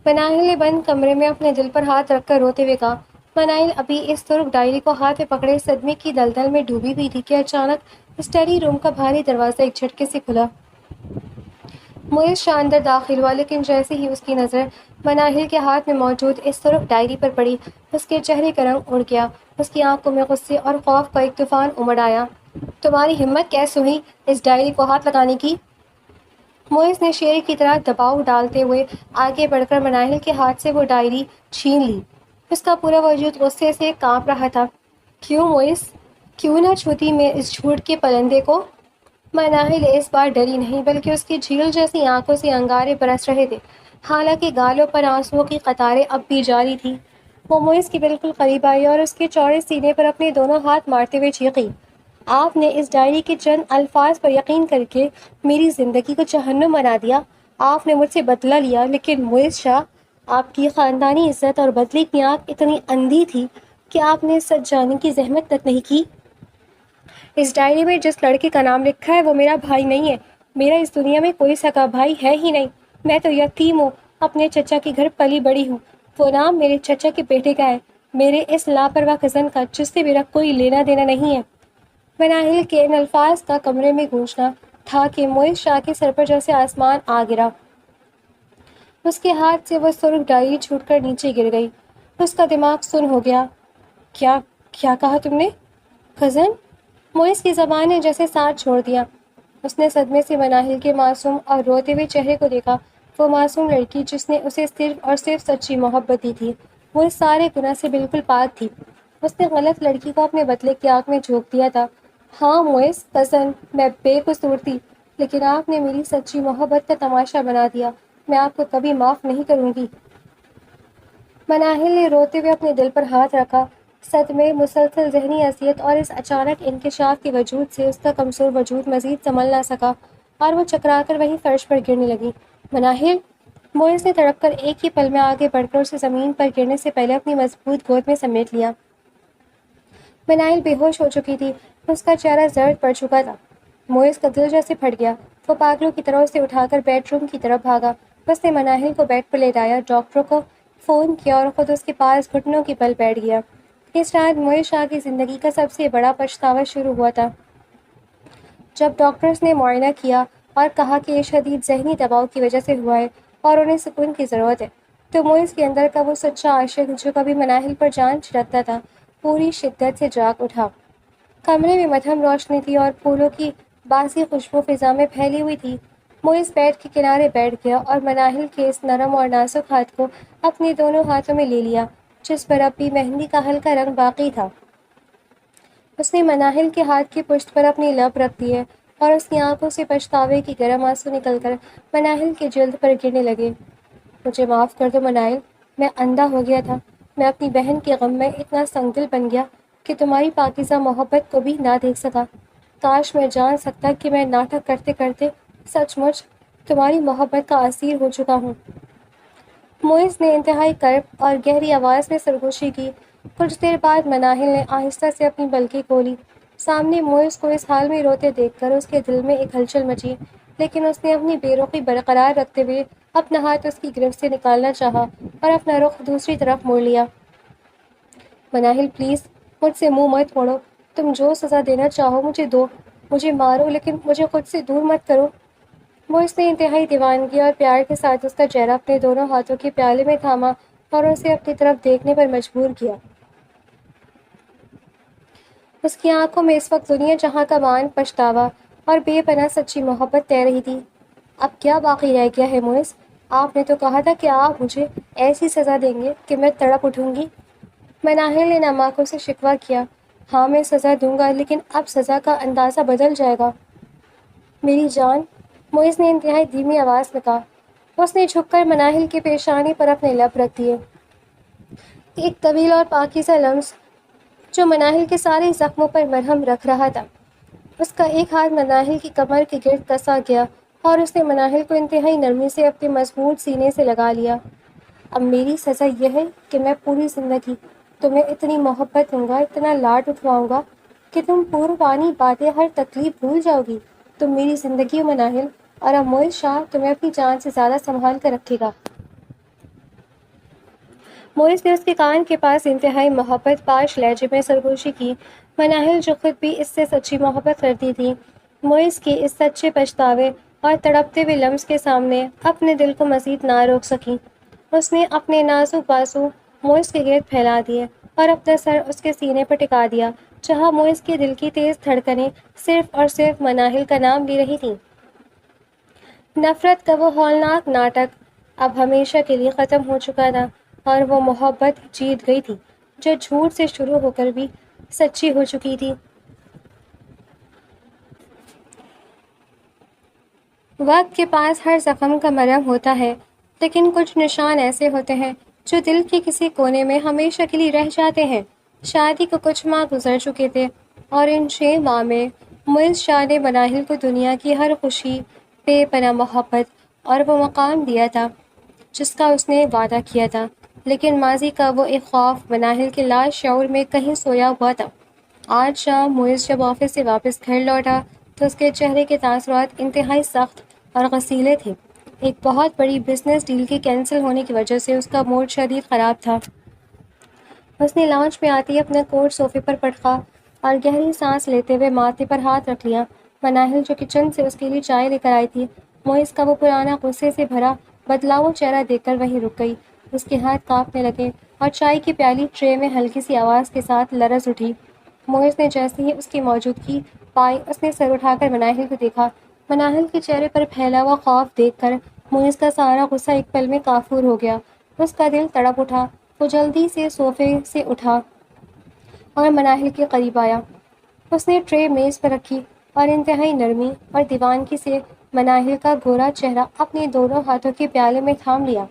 مناہل نے بند کمرے میں اپنے دل پر ہاتھ رکھ کر روتے ہوئے کہا۔ مناہل ابھی اس سرخ ڈائری کو ہاتھ میں پکڑے صدمے کی دلدل میں ڈوبی ہوئی تھی کہ اچانک اسٹڈی روم کا بھاری دروازہ ایک جھٹکے سے کھلا۔ موئز شاہ اندر داخل ہوا، لیکن جیسے ہی اس کی نظر مناہل کے ہاتھ میں موجود اس سرخ ڈائری پر پڑی، اس کے چہرے کا رنگ اڑ گیا۔ اس کی آنکھوں میں غصے اور خوف کا ایک طوفان امڑ آیا۔ تمہاری ہمت کیسے ہوئی اس ڈائری کو ہاتھ لگانے کی؟ موئز نے شیر کی طرح دباؤ ڈالتے ہوئے آگے بڑھ کر مناہل کے ہاتھ سے وہ ڈائری چھین لی۔ اس کا پورا وجود غصے سے کانپ رہا تھا۔ کیوں موئز؟ کیوں نہ چھوتی میں اس جھوٹ کے پلندے کو؟ مناہل اس بار ڈری نہیں، بلکہ اس کی جھیل جیسی آنکھوں سے انگارے برس رہے تھے، حالانکہ گالوں پر آنسوؤں کی قطاریں اب بھی جاری تھیں۔ وہ موئز کے بالکل قریب آئی اور اس کے چوڑے سینے پر اپنے دونوں ہاتھ مارتے ہوئے چیخی۔ آپ نے اس ڈائری کے چند الفاظ پر یقین کر کے میری زندگی کو جہنم بنا دیا۔ آپ نے مجھ سے بدلہ لیا، لیکن موئز شاہ، آپ کی خاندانی عزت اور بدلے کی آنکھ اتنی اندھی تھی کہ آپ نے سچ جاننے کی زحمت تک نہیں کی۔ اس ڈائری میں جس لڑکے کا نام لکھا ہے وہ میرا بھائی نہیں ہے۔ میرا اس دنیا میں کوئی سگا بھائی ہے ہی نہیں۔ میں تو یتیم ہوں، اپنے چچا کے گھر پلی بڑی ہوں۔ وہ نام میرے چچا کے بیٹے کا ہے، میرے اس لاپرواہ کزن کا، جس سے میرا کوئی لینا دینا نہیں ہے۔ مناہل کے ان الفاظ کا کمرے میں گونجنا تھا کہ موئز شاہ کے سر پر جیسے آسمان آ گرا۔ اس کے ہاتھ سے وہ سرخ ڈائری چھوٹ کر نیچے گر گئی۔ اس کا دماغ سن ہو گیا۔ کیا کہا تم نے؟ کزن؟ موئز کی زبان نے جیسے ساتھ چھوڑ دیا۔ اس نے صدمے سے مناہل کے معصوم اور روتے ہوئے چہرے کو دیکھا۔ وہ معصوم لڑکی جس نے اسے صرف اور صرف سچی محبت دی تھی، وہ اس سارے گناہ سے بالکل پاک تھی۔ اس نے غلط لڑکی کو اپنے بدلے کی آگ میں جھونک دیا تھا۔ ہاں موئز کزن، میں بے قصور تھی، لیکن آپ نے میری سچی محبت کا تماشا بنا دیا۔ میں آپ کو کبھی معاف نہیں کروں گی۔ مناہل نے روتے ہوئے اپنے دل پر ہاتھ رکھا۔ صدمے، مسلسل ذہنی اذیت اور اس اچانک انکشاف کے وجود سے اس کا کمزور وجود مزید سنبھل نہ سکا اور وہ چکرا کر وہیں فرش پر گرنے لگی۔ مناہل! موئز نے تڑپ کر ایک ہی پل میں آگے بڑھ کر اسے زمین پر گرنے سے پہلے اپنی مضبوط گود میں سمیٹ لیا۔ مناہل بے ہوش ہو چکی تھی، اس کا چہرہ زرد پڑ چکا تھا۔ موئز کا دل جیسے پھٹ گیا۔ وہ پاگلوں کی طرح اسے اٹھا کر بیڈ روم کی طرف بھاگا۔ اس نے مناہل کو بیڈ پر لیٹایا، ڈاکٹروں کو فون کیا اور خود اس کے پاس گھٹنوں کی بل بیٹھ گیا۔ اس رات موئز شاہ کی زندگی کا سب سے بڑا پچھتاوا شروع ہوا تھا۔ جب ڈاکٹرز نے معائنہ کیا اور کہا کہ یہ شدید ذہنی دباؤ کی وجہ سے ہوا ہے اور انہیں سکون کی ضرورت ہے، تو موئز کے اندر کا وہ سچا عاشق جو کبھی مناہل پر جان چھڑکتا تھا، پوری شدت سے جاگ اٹھا۔ کمرے میں مدھم روشنی تھی اور پھولوں کی باسی خوشبو فضا میں پھیلی ہوئی تھی۔ موئز بیڈ کے کنارے بیٹھ گیا اور مناہل کے اس نرم اور نازک ہاتھ کو اپنے دونوں ہاتھوں میں لے لیا جس پر اب بھی مہندی کا ہلکا رنگ باقی تھا۔ اس نے مناہل کے ہاتھ کی پشت پر اپنی لب رکھ دیے اور اس کی آنکھوں سے پچھتاوے کی گرم آنسو نکل کر مناہل کی جلد پر گرنے لگے۔ مجھے معاف کر دو مناہل، میں اندھا ہو گیا تھا۔ میں اپنی بہن کے غم میں اتنا سنگ دل بن گیا کہ تمہاری پاکیزہ محبت کو بھی نہ دیکھ سکا۔ کاش میں جان سکتا کہ میں ناٹک کرتے کرتے سچ مچ تمہاری محبت کا اسیر ہو چکا ہوں۔ موئز نے انتہائی کرب اور گہری آواز میں سرگوشی کی۔ کچھ دیر بعد مناہل نے آہستہ سے اپنی پلکیں کھولی۔ سامنے موئز کو اس حال میں روتے دیکھ کر اس کے دل میں ایک ہلچل مچی، لیکن اس نے اپنی بے رخی برقرار رکھتے ہوئے اپنا ہاتھ اس کی گرفت سے نکالنا چاہا اور اپنا رخ دوسری طرف موڑ لیا۔ مناہل پلیز، مجھ سے منہ مت موڑو۔ تم جو سزا دینا چاہو مجھے دو، مجھے مارو لیکن مجھے خود سے دور مت کرو۔ موئز نے انتہائی دیوانگی اور پیار کے ساتھ اس کا چہرہ اپنے دونوں ہاتھوں کے پیالے میں تھاما اور اسے اپنی طرف دیکھنے پر مجبور کیا۔ اس کی آنکھوں میں اس وقت دنیا جہاں کا مان، پچھتاوا اور بے پناہ سچی محبت تیر رہی تھی۔ اب کیا باقی رہ گیا ہے موئز؟ آپ نے تو کہا تھا کہ آپ مجھے ایسی سزا دیں گے کہ میں تڑپ اٹھوں گی۔ مناہل نے نم آنکھوں سے شکوہ کیا۔ ہاں میں سزا دوں گا، لیکن اب سزا کا اندازہ بدل جائے گا میری جان، موئز نے انتہائی دھیمی آواز میں کہا۔ اس نے جھک کر مناہل کے پیشانی پر اپنے لب رکھ دیے۔ ایک طویل اور پاکیزہ لمس جو مناہل کے سارے زخموں پر مرہم رکھ رہا تھا۔ اس کا ایک ہاتھ مناہل کی کمر کے گرد کسا گیا اور اس نے مناہل کو انتہائی نرمی سے اپنے مضبوط سینے سے لگا لیا۔ اب میری سزا یہ ہے کہ میں پوری زندگی تمہیں اتنی محبت دوں گا، اتنا لاڈ اٹھواؤں گا کہ تم پوروانی باتیں، ہر تکلیف بھول جاؤ گی۔ تم میری زندگی ہو مناہل، اور اب موئز شاہ تمہیں اپنی جان سے زیادہ سنبھال کر رکھے گا۔ موئز نے اس کے کان کے پاس انتہائی محبت پاش لہجے میں سرگوشی کی۔ مناہل جو خود بھی اس سے سچی محبت کرتی تھی، موئز کے اس سچے پچھتاوے اور تڑپتے ہوئے لمس کے سامنے اپنے دل کو مزید نہ روک سکی۔ اس نے اپنے نازک بازو موئز کے گرد پھیلا دیے اور اپنا سر اس کے سینے پر ٹکا دیا جہاں موئز کے دل کی تیز دھڑکنیں صرف اور صرف مناہل کا نام لے رہی تھیں۔ نفرت کا وہ ہولناک ناٹک اب ہمیشہ کے لیے ختم ہو چکا تھا اور وہ محبت جیت گئی تھی جو جھوٹ سے شروع ہو کر بھی سچی ہو چکی تھی۔ وقت کے پاس ہر زخم کا مرہم ہوتا ہے، لیکن کچھ نشان ایسے ہوتے ہیں جو دل کے کسی کونے میں ہمیشہ کے لیے رہ جاتے ہیں۔ شادی کو کچھ ماہ گزر چکے تھے اور ان 6 ماہ میں موئز شاہ نے مناہل کو دنیا کی ہر خوشی، بے پناہ محبت اور وہ مقام دیا تھا جس کا اس نے وعدہ کیا تھا، لیکن ماضی کا وہ ایک خوف مناہل کے لا شعور میں کہیں سویا ہوا تھا۔ آج شام موئز جب آفس سے واپس گھر لوٹا تو اس کے چہرے کے تاثرات انتہائی سخت اور غصیلے تھے۔ ایک بہت بڑی بزنس ڈیل کے کینسل ہونے کی وجہ سے اس کا موڈ شدید خراب تھا۔ اس نے لاؤنج میں آتے ہی اپنا کوٹ صوفے پر پٹکا اور گہری سانس لیتے ہوئے ماتھے پر ہاتھ رکھ لیا۔ مناہل جو کچن سے اس کے لیے چائے لے کر آئی تھی، موئز کا وہ پرانا غصے سے بھرا بدلاؤ چہرہ دیکھ کر وہیں رک گئی۔ اس کے ہاتھ کانپنے لگے اور چائے کی پیالی ٹرے میں ہلکی سی آواز کے ساتھ لرز اٹھی۔ موئز نے جیسے ہی اس کی موجودگی پائی، اس نے سر اٹھا کر مناہل کو دیکھا۔ مناہل کے چہرے پر پھیلا ہوا خوف دیکھ کر موئز کا سارا غصہ ایک پل میں کافور ہو گیا۔ اس کا دل تڑپ اٹھا۔ وہ جلدی سے صوفے سے اٹھا اور مناہل کے قریب آیا۔ اس نے ٹرے میز پر رکھی اور انتہائی نرمی اور دیوانگی سے مناہل کا گورا چہرہ اپنے دونوں ہاتھوں کے پیالے میں تھام لیا۔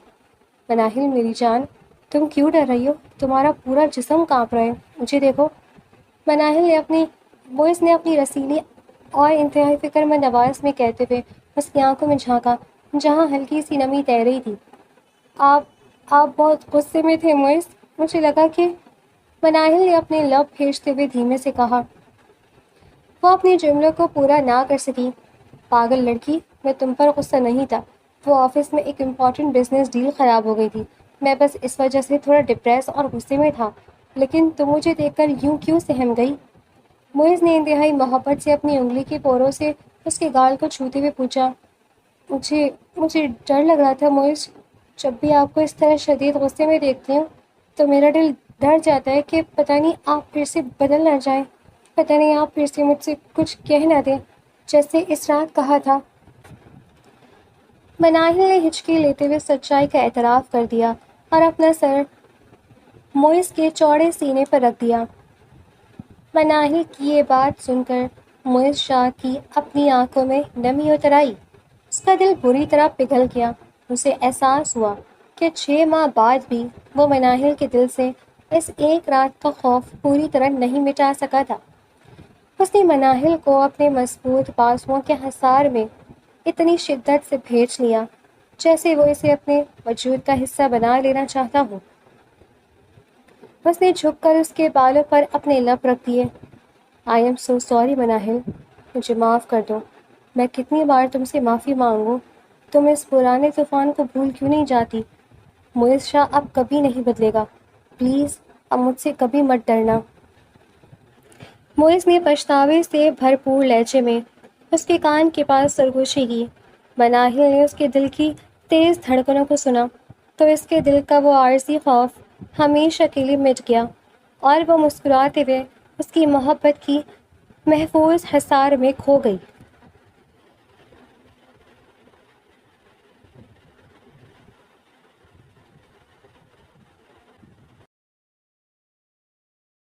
مناہل میری جان، تم کیوں ڈر رہی ہو؟ تمہارا پورا جسم کانپ رہا ہے، مجھے دیکھو۔ موئز نے اپنی رسیلی اور انتہائی فکر مند آواز میں کہتے ہوئے اس کی آنکھوں میں جھانکا جہاں ہلکی سی نمی تیر رہی تھی۔ آپ بہت غصے میں تھے موئز، مجھے لگا کہ… مناہل نے اپنے لب پھیرتے ہوئے دھیمے سے کہا۔ وہ اپنے جملوں کو پورا نہ کر سکی۔ پاگل لڑکی، میں تم پر غصہ نہیں تھا۔ وہ آفس میں ایک امپورٹنٹ بزنس ڈیل خراب ہو گئی تھی، میں بس اس وجہ سے تھوڑا ڈپریس اور غصے میں تھا۔ لیکن تم مجھے دیکھ کر یوں کیوں سہم گئی؟ موئز نے انتہائی محبت سے اپنی انگلی کے پوروں سے اس کے گال کو چھوتے ہوئے پوچھا۔ مجھے ڈر لگ رہا تھا موئز، جب بھی آپ کو اس طرح شدید غصے میں دیکھتی ہوں تو میرا دل ڈر جاتا ہے کہ پتہ نہیں آپ پھر سے بدل نہ جائیں، پتہ نہیں آپ پھر سے مجھ سے کچھ کہہ نہ دیں جیسے اس رات کہا تھا۔ مناہل نے ہچکی لیتے ہوئے سچائی کا اعتراف کر دیا اور اپنا سر موئز کے چوڑے سینے پر رکھ دیا۔ مناہل کی یہ بات سن کر موئز شاہ کی اپنی آنکھوں میں نمی اتر آئی۔ اس کا دل بری طرح پگھل گیا۔ اسے احساس ہوا کہ 6 ماہ بعد بھی وہ مناہل کے دل سے اس ایک رات کا خوف پوری طرح نہیں مٹا سکا تھا۔ اس نے مناہل کو اپنے مضبوط بازوؤں کے حصار میں اتنی شدت سے بھیج لیا جیسے وہ اسے اپنے وجود کا حصہ بنا لینا چاہتا ہو۔ اس نے جھک کر اس کے بالوں پر اپنے لب رکھ دیے۔ I am so sorry Manahil, مجھے معاف کر دو۔ میں کتنی بار تم سے معافی مانگوں، تم اس پرانے طوفان کو بھول کیوں نہیں جاتی؟ موئز شاہ اب کبھی نہیں بدلے گا، پلیز اب مجھ سے کبھی مت ڈرنا۔ موئز نے پچھتاوے سے بھرپور لہجے میں اس کے کان کے پاس سرگوشی کی۔ مناہل نے اس کے دل کی تیز دھڑکنوں کو سنا تو اس کے دل کا وہ عارضی خوف ہمیشہ کے لیے مٹ گیا اور وہ مسکراتے ہوئے اس کی محبت کی محفوظ حصار میں کھو گئی۔